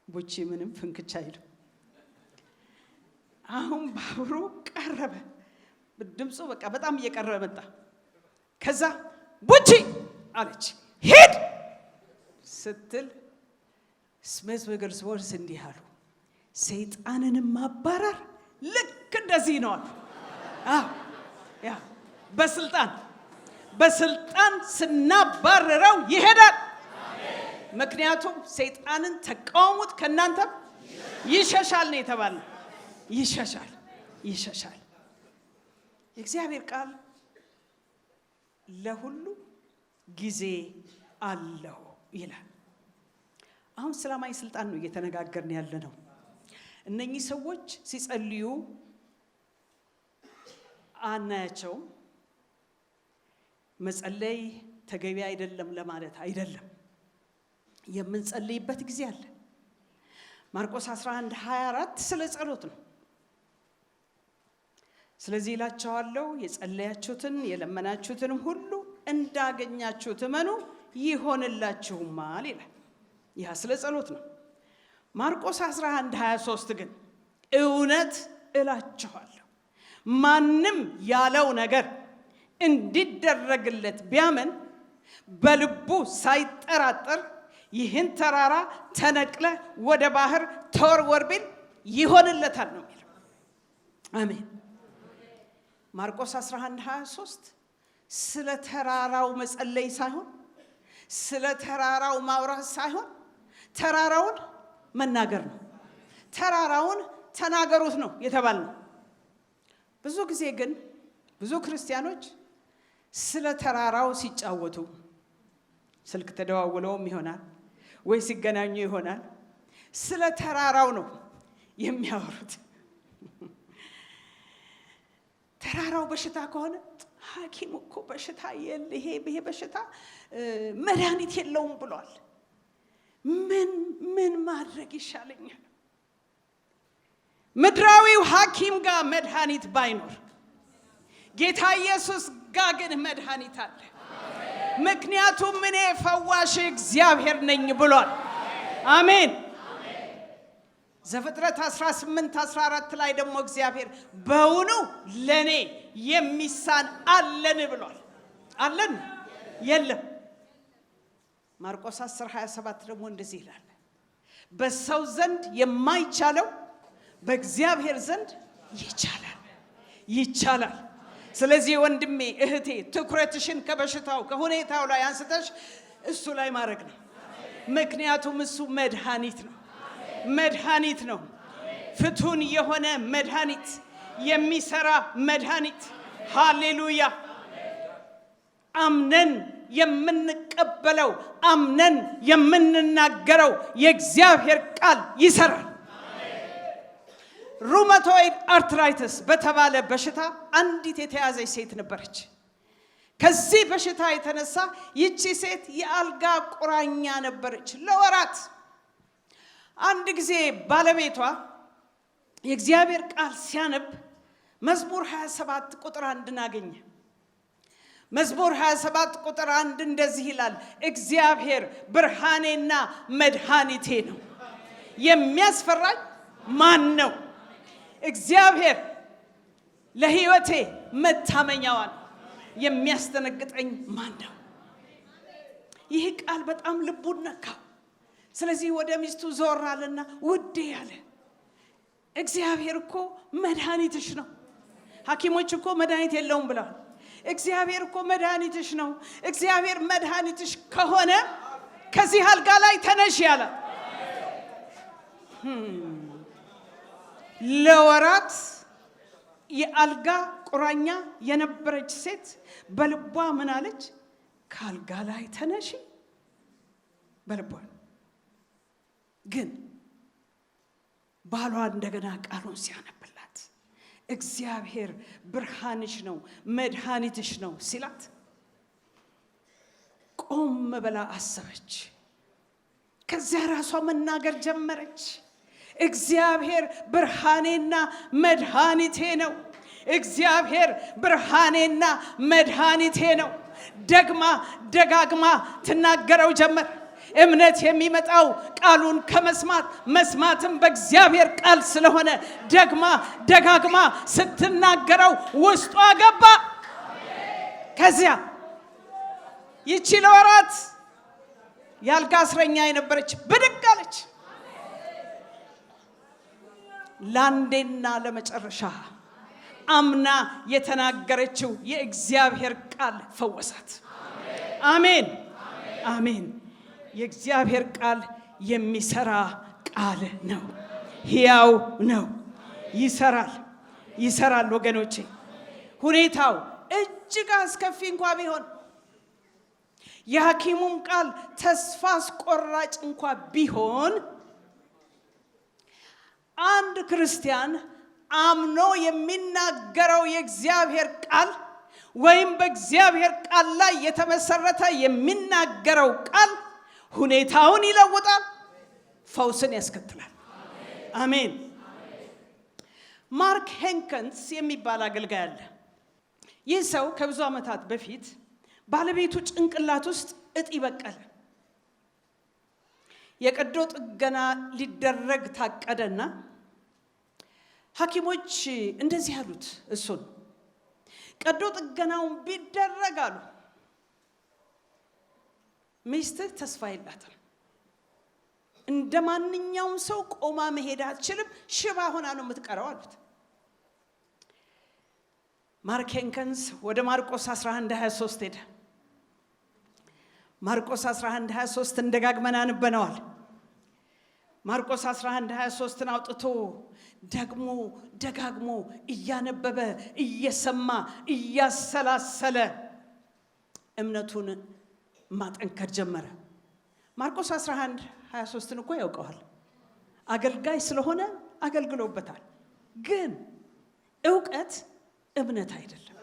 ቡቺ ምንም ፍንክች አይልም። አሁን ባቡሩ ቀረበ፣ ድምፁ በቃ በጣም እየቀረበ መጣ። ከዛ ቡቺ አለች። ሂድ ስትል ስሚዝ ዊግልስወርዝ እንዲህ አሉ፣ ሰይጣንን ማባረር ልክ እንደዚህ ነው አሉ። በስልጣን ስናባረረው ይሄዳል። ምክንያቱም ሰይጣንን ተቃውሙት ከናንተ ይሸሻል ነው የተባለው። ይሸሻል። የእግዚአብሔር ቃል ለሁሉ ጊዜ አለው ይላል። አሁን ሰላማዊ ስልጣን ነው እየተነጋገርን ያለነው። እነኚህ ሰዎች ሲጸልዩ አናያቸው። መጸለይ ተገቢ አይደለም ለማለት አይደለም። የምንጸልይበት ጊዜ አለ። ማርቆስ 11:24 ስለ ጸሎት ነው። ስለዚህ እላችኋለሁ የጸለያችሁትን የለመናችሁትንም ሁሉ እንዳገኛችሁት እመኑ ይሆንላችሁማል ይላል። ይህ ስለ ጸሎት ነው። ማርቆስ 11:23 ግን እውነት እላችኋለሁ ማንም ያለው ነገር እንዲደረግለት ቢያምን በልቡ ሳይጠራጠር ይህን ተራራ ተነቅለ ወደ ባህር ተወርወር ቢል ይሆንለታል ነው የሚለው። አሜን። ማርቆስ 11:23 ስለ ተራራው መጸለይ ሳይሆን ስለ ተራራው ማውራት ሳይሆን ተራራውን መናገር ነው። ተራራውን ተናገሩት ነው የተባለው። ብዙ ጊዜ ግን ብዙ ክርስቲያኖች ስለ ተራራው ሲጫወቱ ስልክ ተደዋውለውም ይሆናል ወይ ሲገናኙ ይሆናል ስለ ተራራው ነው የሚያወሩት። ተራራው በሽታ ከሆነ ሐኪም እኮ በሽታ ይሄ በሽታ መድኃኒት የለውም ብሏል። ምን ማድረግ ይሻለኛል? ምድራዊው ሐኪም ጋር መድኃኒት ባይኖር ጌታ ኢየሱስ ጋር ግን መድኃኒት አለ። ምክንያቱም እኔ ፈዋሽ እግዚአብሔር ነኝ ብሏል። አሜን። ዘፍጥረት 18:14 ላይ ደግሞ እግዚአብሔር በእውኑ ለኔ የሚሳን አለን ብሏል። አለን የለም። ማርቆስ 10:27 ደግሞ እንደዚህ ይላል በሰው ዘንድ የማይቻለው በእግዚአብሔር ዘንድ ይቻላል። ስለዚህ ወንድሜ እህቴ ትኩረትሽን ከበሽታው ከሁኔታው ላይ አንስተሽ እሱ ላይ ማድረግ ነው። ምክንያቱም እሱ መድኃኒት ነው። ፍቱን የሆነ መድኃኒት፣ የሚሰራ መድኃኒት። ሃሌሉያ። አምነን የምንቀበለው አምነን የምንናገረው የእግዚአብሔር ቃል ይሰራል። ሩማቶይድ አርትራይተስ በተባለ በሽታ አንዲት የተያዘች ሴት ነበረች። ከዚህ በሽታ የተነሳ ይቺ ሴት የአልጋ ቁራኛ ነበረች ለወራት። አንድ ጊዜ ባለቤቷ የእግዚአብሔር ቃል ሲያነብ መዝሙር 27 ቁጥር 1 አገኘ። መዝሙር 27 ቁጥር 1 እንደዚህ ይላል እግዚአብሔር ብርሃኔና መድኃኒቴ ነው፣ የሚያስፈራኝ ማን ነው? እግዚአብሔር ለሕይወቴ መታመኛዋ ነው፣ የሚያስደነግጠኝ ማን ነው? ይህ ቃል በጣም ልቡን ነካው። ስለዚህ ወደ ሚስቱ ዞር አለና ውዴ ያለ እግዚአብሔር እኮ መድኃኒትሽ ነው። ሐኪሞች እኮ መድኃኒት የለውም ብለዋል። እግዚአብሔር እኮ መድኃኒትሽ ነው። እግዚአብሔር መድኃኒትሽ ከሆነ ከዚህ አልጋ ላይ ተነሽ ያለ። ለወራት የአልጋ ቁራኛ የነበረች ሴት በልቧ ምን አለች? ከአልጋ ላይ ተነሺ በልቧ። ግን ባሏ እንደገና ቃሉን ሲያነብላት እግዚአብሔር ብርሃንሽ ነው መድኃኒትሽ ነው ሲላት ቆም ብላ አሰበች። ከዚያ ራሷ መናገር ጀመረች። እግዚአብሔር ብርሃኔና መድኃኒቴ ነው። እግዚአብሔር ብርሃኔና መድኃኒቴ ነው። ደጋግማ ትናገረው ጀመር። እምነት የሚመጣው ቃሉን ከመስማት መስማትም በእግዚአብሔር ቃል ስለሆነ ደጋግማ ስትናገረው ውስጧ ገባ። ከዚያ ይቺ ለወራት ያልጋ እስረኛ የነበረች ብድግ አለች። ለአንዴና ለመጨረሻ አምና የተናገረችው የእግዚአብሔር ቃል ፈወሳት። አሜን። የእግዚአብሔር ቃል የሚሰራ ቃል ነው። ሕያው ነው። ይሰራል ወገኖቼ። ሁኔታው እጅግ አስከፊ እንኳ ቢሆን፣ የሐኪሙም ቃል ተስፋ አስቆራጭ እንኳ ቢሆን፣ አንድ ክርስቲያን አምኖ የሚናገረው የእግዚአብሔር ቃል ወይም በእግዚአብሔር ቃል ላይ የተመሰረተ የሚናገረው ቃል ሁኔታውን ይለውጣል፣ ፈውስን ያስከትላል። አሜን። ማርክ ሄንከንስ የሚባል አገልጋይ አለ። ይህ ሰው ከብዙ ዓመታት በፊት ባለቤቱ ጭንቅላት ውስጥ እጢ በቀለ። የቀዶ ጥገና ሊደረግ ታቀደና ሐኪሞች እንደዚህ አሉት፣ እሱን ቀዶ ጥገናውን ቢደረግ አሉ፣ ሚስትህ ተስፋ የላትም፣ እንደ ማንኛውም ሰው ቆማ መሄድ አትችልም፣ ሽባ ሆና ነው የምትቀረው አሉት። ማርክ ሄንከንስ ወደ ማርቆስ 11:23 ሄደ። ማርቆስ 11:23 እንደጋግመን አንበነዋል። ማርቆስ 11:23ን አውጥቶ ደግሞ ደጋግሞ እያነበበ እየሰማ እያሰላሰለ እምነቱን ማጠንከር ጀመረ። ማርቆስ 11:23ን እኮ ያውቀዋል። አገልጋይ ስለሆነ አገልግሎበታል። ግን ዕውቀት እምነት አይደለም።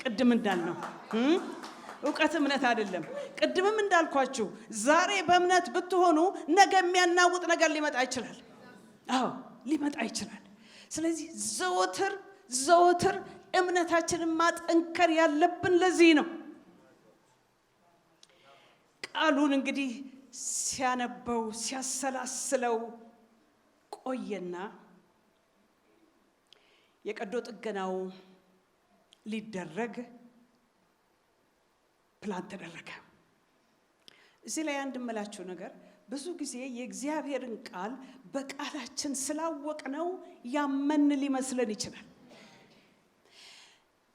ቅድም እንዳልነው ዕውቀት እምነት አይደለም። ቅድምም እንዳልኳችሁ ዛሬ በእምነት ብትሆኑ ነገ የሚያናውጥ ነገር ሊመጣ ይችላል። አዎ ሊመጣ ይችላል። ስለዚህ ዘወትር እምነታችንን ማጠንከር ያለብን ለዚህ ነው። ቃሉን እንግዲህ ሲያነበው ሲያሰላስለው ቆየና የቀዶ ጥገናው ሊደረግ ፕላን ተደረገ። እዚህ ላይ አንድ እምላችሁ ነገር፣ ብዙ ጊዜ የእግዚአብሔርን ቃል በቃላችን ስላወቅነው ያመን ሊመስለን ይችላል።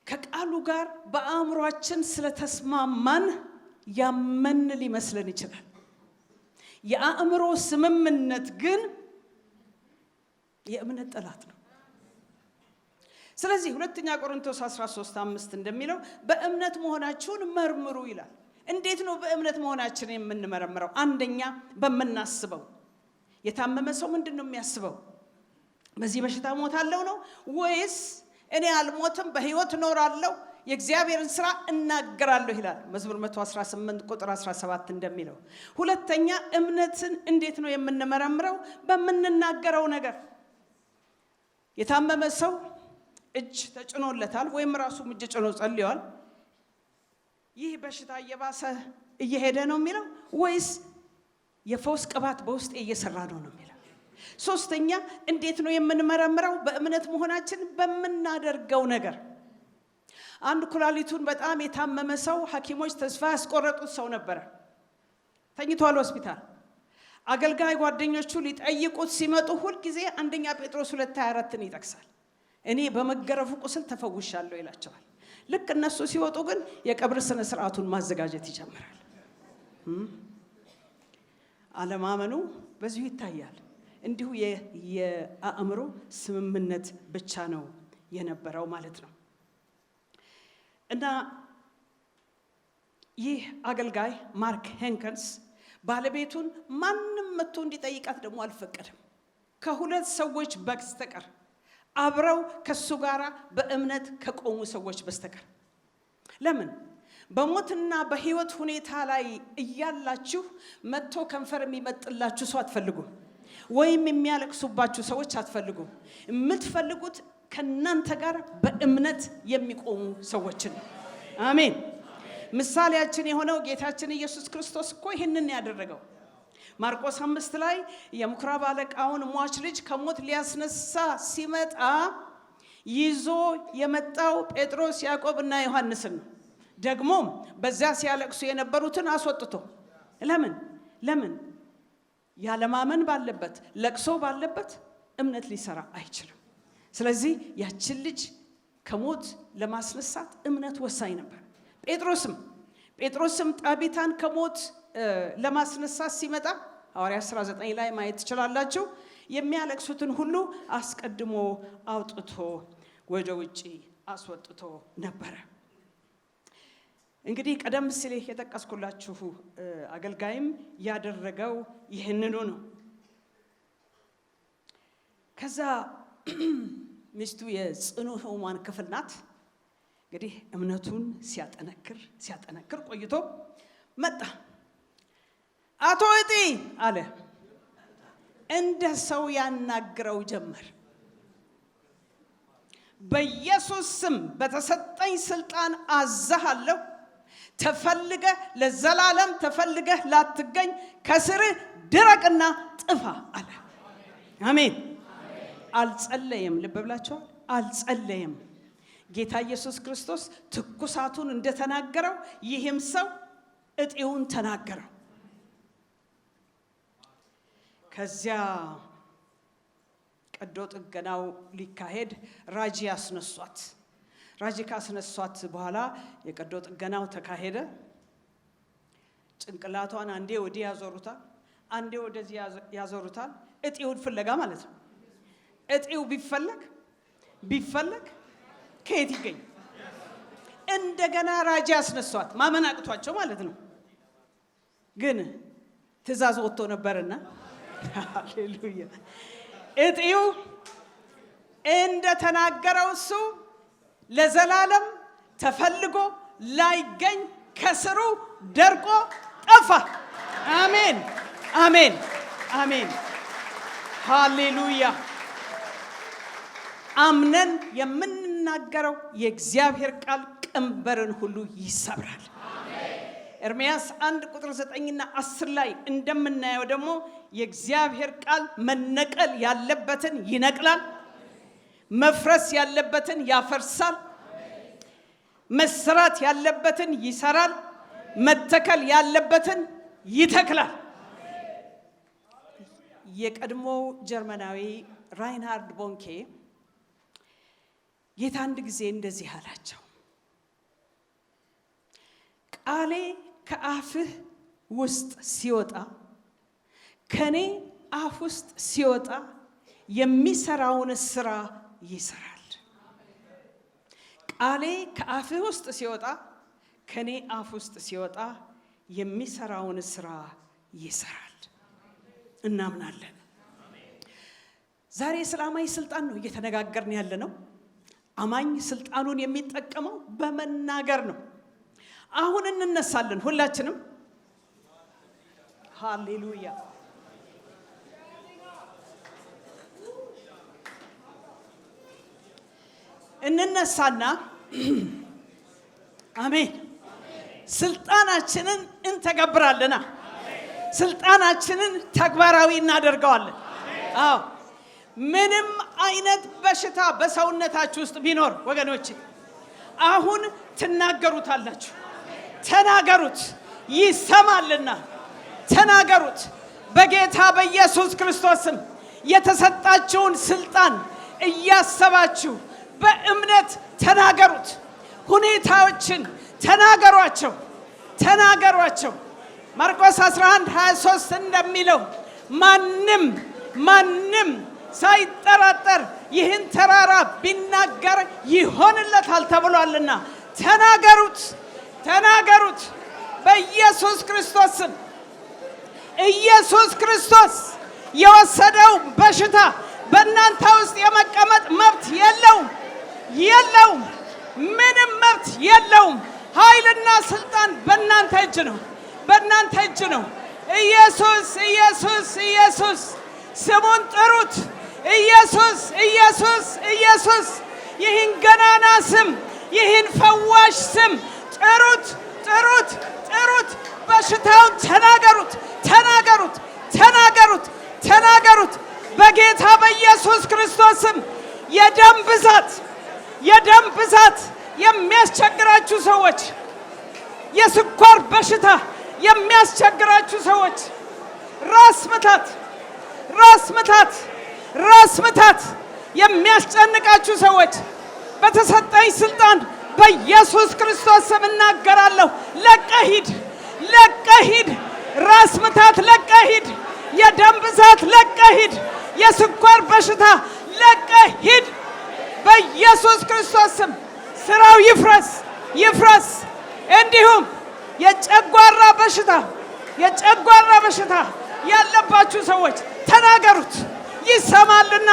ከቃሉ ጋር በአእምሯችን ስለተስማማን ያመን ሊመስለን ይችላል። የአእምሮ ስምምነት ግን የእምነት ጠላት ነው። ስለዚህ 2 ቆሮንቶስ 13:5 እንደሚለው በእምነት መሆናችሁን መርምሩ ይላል። እንዴት ነው በእምነት መሆናችን የምንመረምረው? አንደኛ በምናስበው። የታመመ ሰው ምንድን ነው የሚያስበው? በዚህ በሽታ ሞታለሁ ነው ወይስ እኔ አልሞትም በሕይወት እኖራለሁ የእግዚአብሔርን ስራ እናገራለሁ ይላል መዝሙር 118 ቁጥር 17 እንደሚለው። ሁለተኛ እምነትን እንዴት ነው የምንመረምረው? በምንናገረው ነገር። የታመመ ሰው እጅ ተጭኖለታል ወይም ራሱ እጅ ጭኖ ጸልዮአል። ይህ በሽታ እየባሰ እየሄደ ነው የሚለው ወይስ የፈውስ ቅባት በውስጥ እየሰራ ነው የሚለው? ሶስተኛ እንዴት ነው የምንመረምረው በእምነት መሆናችን? በምናደርገው ነገር። አንድ ኩላሊቱን በጣም የታመመ ሰው ሐኪሞች ተስፋ ያስቆረጡት ሰው ነበረ። ተኝቷል ሆስፒታል። አገልጋይ ጓደኞቹ ሊጠይቁት ሲመጡ ሁልጊዜ 1 ጴጥሮስ 2:24ን ይጠቅሳል። እኔ በመገረፉ ቁስል ተፈውሻለሁ ይላቸዋል። ልክ እነሱ ሲወጡ ግን የቀብር ስነ ስርዓቱን ማዘጋጀት ይጀምራል። አለማመኑ በዚሁ ይታያል። እንዲሁ የአእምሮ ስምምነት ብቻ ነው የነበረው ማለት ነው። እና ይህ አገልጋይ ማርክ ሄንከንስ ባለቤቱን ማንም መጥቶ እንዲጠይቃት ደግሞ አልፈቀደም፣ ከ2 ሰዎች በስተቀር፣ አብረው ከሱ ጋር በእምነት ከቆሙ ሰዎች በስተቀር። ለምን? በሞትና በሕይወት ሁኔታ ላይ እያላችሁ መጥቶ ከንፈር የሚመጥላችሁ ሰው አትፈልጉም፣ ወይም የሚያለቅሱባችሁ ሰዎች አትፈልጉም። የምትፈልጉት ከናንተ ጋር በእምነት የሚቆሙ ሰዎችን ነው። አሜን። ምሳሌያችን የሆነው ጌታችን ኢየሱስ ክርስቶስ እኮ ይህንን ያደረገው ማርቆስ 5 ላይ የምኩራብ አለቃውን ሟች ልጅ ከሞት ሊያስነሳ ሲመጣ ይዞ የመጣው ጴጥሮስ ያዕቆብና ዮሐንስን ነው። ደግሞም በዚያ ሲያለቅሱ የነበሩትን አስወጥቶ ለምን ያለማመን ባለበት ለቅሶ ባለበት እምነት ሊሰራ አይችልም። ስለዚህ ያችን ልጅ ከሞት ለማስነሳት እምነት ወሳኝ ነበር። ጴጥሮስም ጣቢታን ከሞት ለማስነሳት ሲመጣ ሐዋርያት 19 ላይ ማየት ትችላላችሁ። የሚያለቅሱትን ሁሉ አስቀድሞ አውጥቶ ወደ ውጪ አስወጥቶ ነበር። እንግዲህ ቀደም ሲል የጠቀስኩላችሁ አገልጋይም ያደረገው ይህንኑ ነው። ከዛ ሚስቱ የጽኑ ሕሙማን ክፍል ናት። እንግዲህ እምነቱን ሲያጠነክር ቆይቶ መጣ። አቶ እጢ አለ። እንደ ሰው ያናግረው ጀመር። በኢየሱስ ስም በተሰጠኝ ስልጣን አዛሃለሁ፣ ተፈልገህ ለዘላለም ተፈልገህ ላትገኝ ከስርህ ድረቅና ጥፋ አለ። አሜን። አልጸለየም። ልብ ብላችኋል። አልጸለየም። ጌታ ኢየሱስ ክርስቶስ ትኩሳቱን እንደተናገረው ይህም ሰው እጢውን ተናገረው። ከዚያ ቀዶ ጥገናው ሊካሄድ ራጂ አስነሷት። ራጂ ካስነሷት በኋላ የቀዶ ጥገናው ተካሄደ። ጭንቅላቷን አንዴ ወዲህ ያዞሩታል፣ አንዴ ወደዚህ ያዞሩታል። እጢውን ፍለጋ ማለት ነው። እጢው ቢፈለግ ከየት ይገኝ? እንደገና ራጂ አስነሷት። ማመን አቅቷቸው ማለት ነው። ግን ትእዛዝ ወጥቶ ነበርና ሃሌሉያ። እጢው እንደተናገረው እሱ ለዘላለም ተፈልጎ ላይገኝ ከስሩ ደርቆ ጠፋ። አሜን አሜን አሜን። ሃሌሉያ። አምነን የምንናገረው የእግዚአብሔር ቃል ቀንበርን ሁሉ ይሰብራል። ኤርምያስ 1:9 እና 10 ላይ እንደምናየው ደግሞ የእግዚአብሔር ቃል መነቀል ያለበትን ይነቅላል፣ መፍረስ ያለበትን ያፈርሳል፣ መስራት ያለበትን ይሰራል፣ መተከል ያለበትን ይተክላል። የቀድሞ ጀርመናዊ ራይንሃርድ ቦንኬ ጌታ አንድ ጊዜ እንደዚህ አላቸው፣ ቃሌ ከአፍህ ውስጥ ሲወጣ ከኔ አፍ ውስጥ ሲወጣ የሚሰራውን ስራ ይሰራል። ቃሌ ከአፍህ ውስጥ ሲወጣ ከኔ አፍ ውስጥ ሲወጣ የሚሰራውን ስራ ይሰራል። እናምናለን። ዛሬ ስለ አማኝ ስልጣን ነው እየተነጋገርን ያለ ነው። አማኝ ስልጣኑን የሚጠቀመው በመናገር ነው። አሁን እንነሳለን ሁላችንም። ሃሌሉያ። እንነሳና አሜን ስልጣናችንን እንተገብራለና ስልጣናችንን ተግባራዊ እናደርገዋለን። አዎ ምንም አይነት በሽታ በሰውነታችሁ ውስጥ ቢኖር ወገኖች አሁን ትናገሩታላችሁ። ተናገሩት፣ ይሰማልና ተናገሩት። በጌታ በኢየሱስ ክርስቶስም የተሰጣችሁን ስልጣን እያሰባችሁ በእምነት ተናገሩት። ሁኔታዎችን ተናገሯቸው። ማርቆስ 11:23 እንደሚለው ማንም ሳይጠራጠር ይህን ተራራ ቢናገር ይሆንለታል ተብሏልና ተናገሩት። በኢየሱስ ክርስቶስ ስም ኢየሱስ ክርስቶስ የወሰደው በሽታ በእናንተ ውስጥ የመቀመጥ መብት የለውም። ምንም መብት የለውም። ኃይልና ስልጣን በእናንተ እጅ ነው። ኢየሱስ ስሙን ጥሩት። ኢየሱስ ይህን ገናና ስም፣ ይህን ፈዋሽ ስም ጥሩት። በሽታውን ተናገሩት። በጌታ በኢየሱስ ክርስቶስ ስም የደም ብዛት የሚያስቸግራችሁ ሰዎች፣ የስኳር በሽታ የሚያስቸግራችሁ ሰዎች፣ ራስ ምታት የሚያስጨንቃችሁ ሰዎች በተሰጠኝ ስልጣን በኢየሱስ ክርስቶስ ስም እናገራለሁ። ለቀህ ሂድ። ራስ ምታት ለቀህ ሂድ። የደም ብዛት ለቀህ ሂድ። የስኳር በሽታ ለቀህ ሂድ። በኢየሱስ ክርስቶስ ስም ስራው ይፍረስ ይፍረስ። እንዲሁም የጨጓራ በሽታ ያለባችሁ ሰዎች ተናገሩት፣ ይሰማልና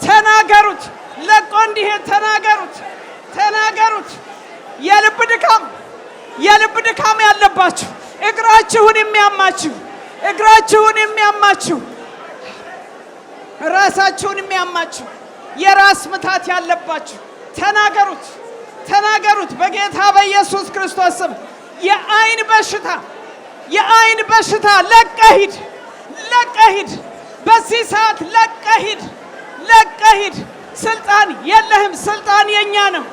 ተናገሩት። ለቆ እንዲሄድ ተናገሩት። የልብ ድካም ያለባችሁ፣ እግራችሁን የሚያማችሁ ራሳችሁን የሚያማችሁ፣ የራስ ምታት ያለባችሁ ተናገሩት በጌታ በኢየሱስ ክርስቶስ ስም። የአይን በሽታ ለቀህ ሂድ። በዚህ ሰዓት ለቀህ ሂድ። ስልጣን የለህም። ስልጣን የኛ ነው።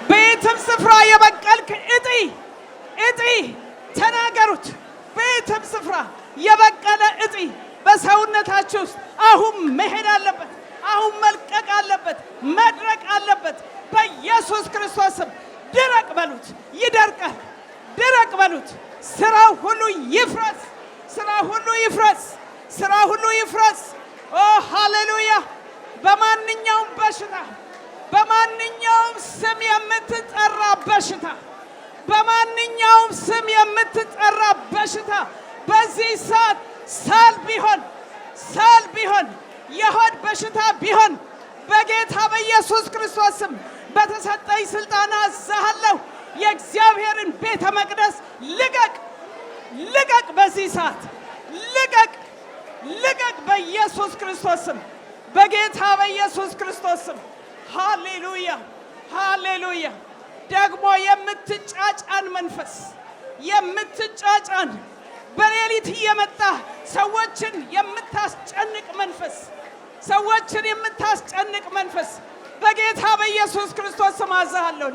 በየትም ስፍራ የበቀልክ እጢ ተናገሩት። በየትም ስፍራ የበቀለ እጢ በሰውነታችሁ ውስጥ አሁን መሄድ አለበት። አሁን መልቀቅ አለበት። መድረቅ አለበት። በኢየሱስ ክርስቶስ ስም ድረቅ በሉት። ይደርቃል። ድረቅ በሉት። ስራው ሁሉ ይፍረስ። ኦ ሃሌሉያ። በማንኛውም ስም የምትጠራ በሽታ በዚህ ሰዓት ሳል ቢሆን የሆድ በሽታ ቢሆን በጌታ በኢየሱስ ክርስቶስ ስም በተሰጠኝ ስልጣን አዛሃለሁ። የእግዚአብሔርን ቤተ መቅደስ ልቀቅ። በዚህ ሰዓት ልቀቅ። በኢየሱስ ክርስቶስ ስም፣ በጌታ በኢየሱስ ክርስቶስ ስም። ሃሌሉያ። ደግሞ የምትጫጫን መንፈስ በሌሊት እየመጣ ሰዎችን የምታስጨንቅ መንፈስ በጌታ በኢየሱስ ክርስቶስ ስም አዛሃለሁ።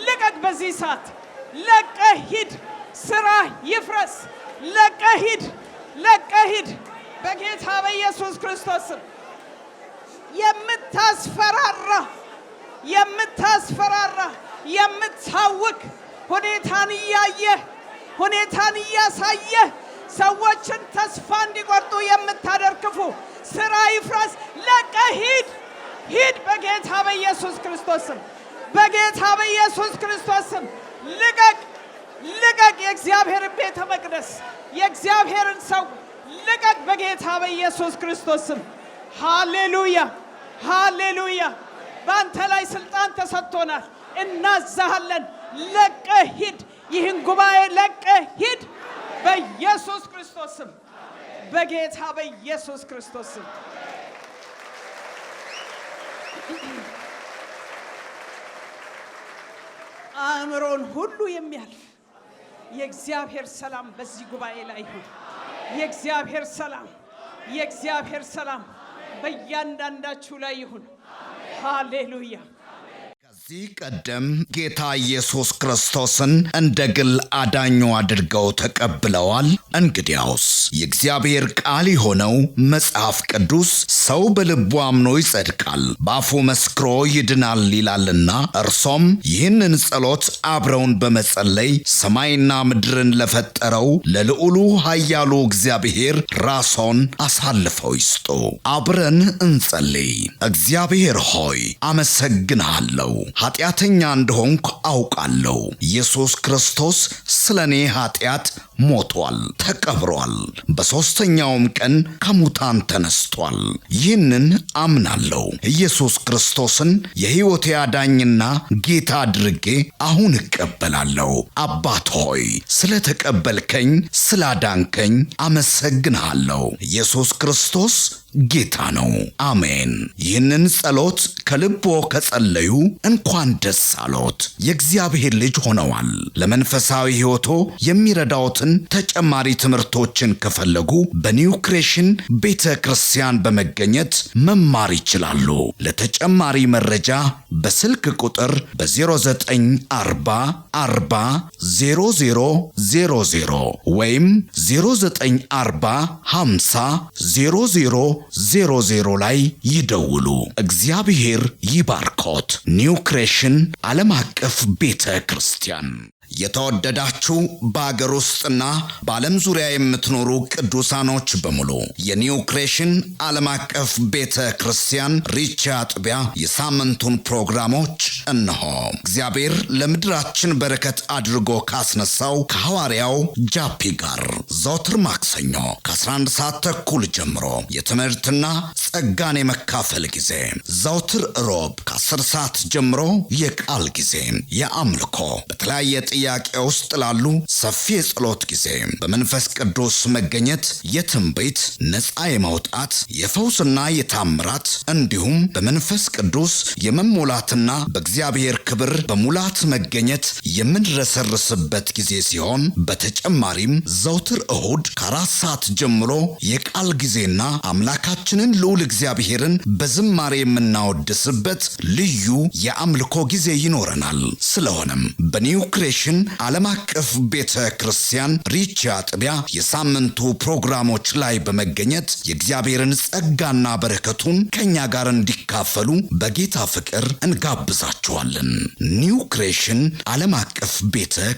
ልቀቅ። በዚህ ሰዓት ለቀህ ሂድ። ስራ ይፍረስ። ለቀህ ሂድ። በጌታ በኢየሱስ ክርስቶስ ስም የምታስፈራራ የምታውክ ሁኔታን እያሳየህ ሰዎችን ተስፋ እንዲቆርጡ የምታደርግ ክፉ ስራ ይፍረስ። ለቀህ ሂድ። በጌታ በኢየሱስ ክርስቶስ ስም ልቀቅ። የእግዚአብሔርን ቤተ መቅደስ የእግዚአብሔርን ሰው ልቀቅ በጌታ በኢየሱስ ክርስቶስ ስም። ሃሌሉያ። በአንተ ላይ ስልጣን ተሰጥቶናል። እናዛሃለን። ለቀህ ሂድ። ይህን ጉባኤ ለቀህ ሂድ በኢየሱስ ክርስቶስ ስም፣ በጌታ በኢየሱስ ክርስቶስ ስም። አእምሮን ሁሉ የሚያልፍ የእግዚአብሔር ሰላም በዚህ ጉባኤ ላይ ይሁን። የእግዚአብሔር ሰላም በእያንዳንዳችሁ ላይ ይሁን። ሃሌሉያ። ከዚህ ቀደም ጌታ ኢየሱስ ክርስቶስን እንደ ግል አዳኙ አድርገው ተቀብለዋል። እንግዲያውስ የእግዚአብሔር ቃል የሆነው መጽሐፍ ቅዱስ ሰው በልቡ አምኖ ይጸድቃል፣ በአፉ መስክሮ ይድናል ይላልና እርሶም ይህንን ጸሎት አብረውን በመጸለይ ሰማይና ምድርን ለፈጠረው ለልዑሉ ኃያሉ እግዚአብሔር ራስዎን አሳልፈው ይስጡ። አብረን እንጸልይ። እግዚአብሔር ሆይ አመሰግንሃለሁ። ኃጢአተኛ እንደሆንኩ አውቃለሁ። ኢየሱስ ክርስቶስ ስለኔ ኃጢአት ሞቷል፣ ተቀብሯል፣ በሦስተኛውም ቀን ከሙታን ተነስቷል። ይህንን አምናለሁ። ኢየሱስ ክርስቶስን የሕይወቴ አዳኝና ጌታ አድርጌ አሁን እቀበላለሁ። አባት ሆይ ስለተቀበልከኝ፣ ስላዳንከኝ አመሰግንሃለሁ። ኢየሱስ ክርስቶስ ጌታ ነው። አሜን። ይህንን ጸሎት ከልቦ ከጸለዩ እንኳን ደስ አሎት፣ የእግዚአብሔር ልጅ ሆነዋል። ለመንፈሳዊ ሕይወቶ የሚረዳዎትን ተጨማሪ ትምህርቶችን ከፈለጉ በኒው ክሬሽን ቤተ ክርስቲያን በመገኘት መማር ይችላሉ። ለተጨማሪ መረጃ በስልክ ቁጥር በ0940 40 0000 ወይም 0940 50 0000 ላይ ይደውሉ። እግዚአብሔር ይባርኮት። ኒው ክሬሽን ዓለም አቀፍ ቤተ ክርስቲያን። የተወደዳችሁ በአገር ውስጥና በዓለም ዙሪያ የምትኖሩ ቅዱሳኖች በሙሉ የኒው ክሬሽን ዓለም አቀፍ ቤተ ክርስቲያን ሪቻ አጥቢያ የሳምንቱን ፕሮግራሞች እነሆ። እግዚአብሔር ለምድራችን በረከት አድርጎ ካስነሳው ከሐዋርያው ጃፒ ጋር ዘወትር ማክሰኞ ከ11 ሰዓት ተኩል ጀምሮ የትምህርትና ጸጋን የመካፈል ጊዜ፣ ዘወትር ሮብ ከ10 ሰዓት ጀምሮ የቃል ጊዜ፣ የአምልኮ በተለያየ ጥያቄ ውስጥ ላሉ ሰፊ የጸሎት ጊዜ፣ በመንፈስ ቅዱስ መገኘት የትንቢት ነፃ የማውጣት የፈውስና የታምራት እንዲሁም በመንፈስ ቅዱስ የመሞላትና በእግዚአብሔር ክብር በሙላት መገኘት የምንረሰርስበት ጊዜ ሲሆን በተጨማሪም ዘውትር እሁድ ከ4 ሰዓት ጀምሮ የቃል ጊዜና አምላካችንን ልዑል እግዚአብሔርን በዝማሬ የምናወድስበት ልዩ የአምልኮ ጊዜ ይኖረናል። ስለሆነም በኒው ክሬሽን ዓለም አቀፍ ቤተ ክርስቲያን ሪቻ አጥቢያ የሳምንቱ ፕሮግራሞች ላይ በመገኘት የእግዚአብሔርን ጸጋና በረከቱን ከኛ ጋር እንዲካፈሉ በጌታ ፍቅር እንጋብዛችኋለን። ኒው ክሬሽን ዓለም አቀፍ ቤተ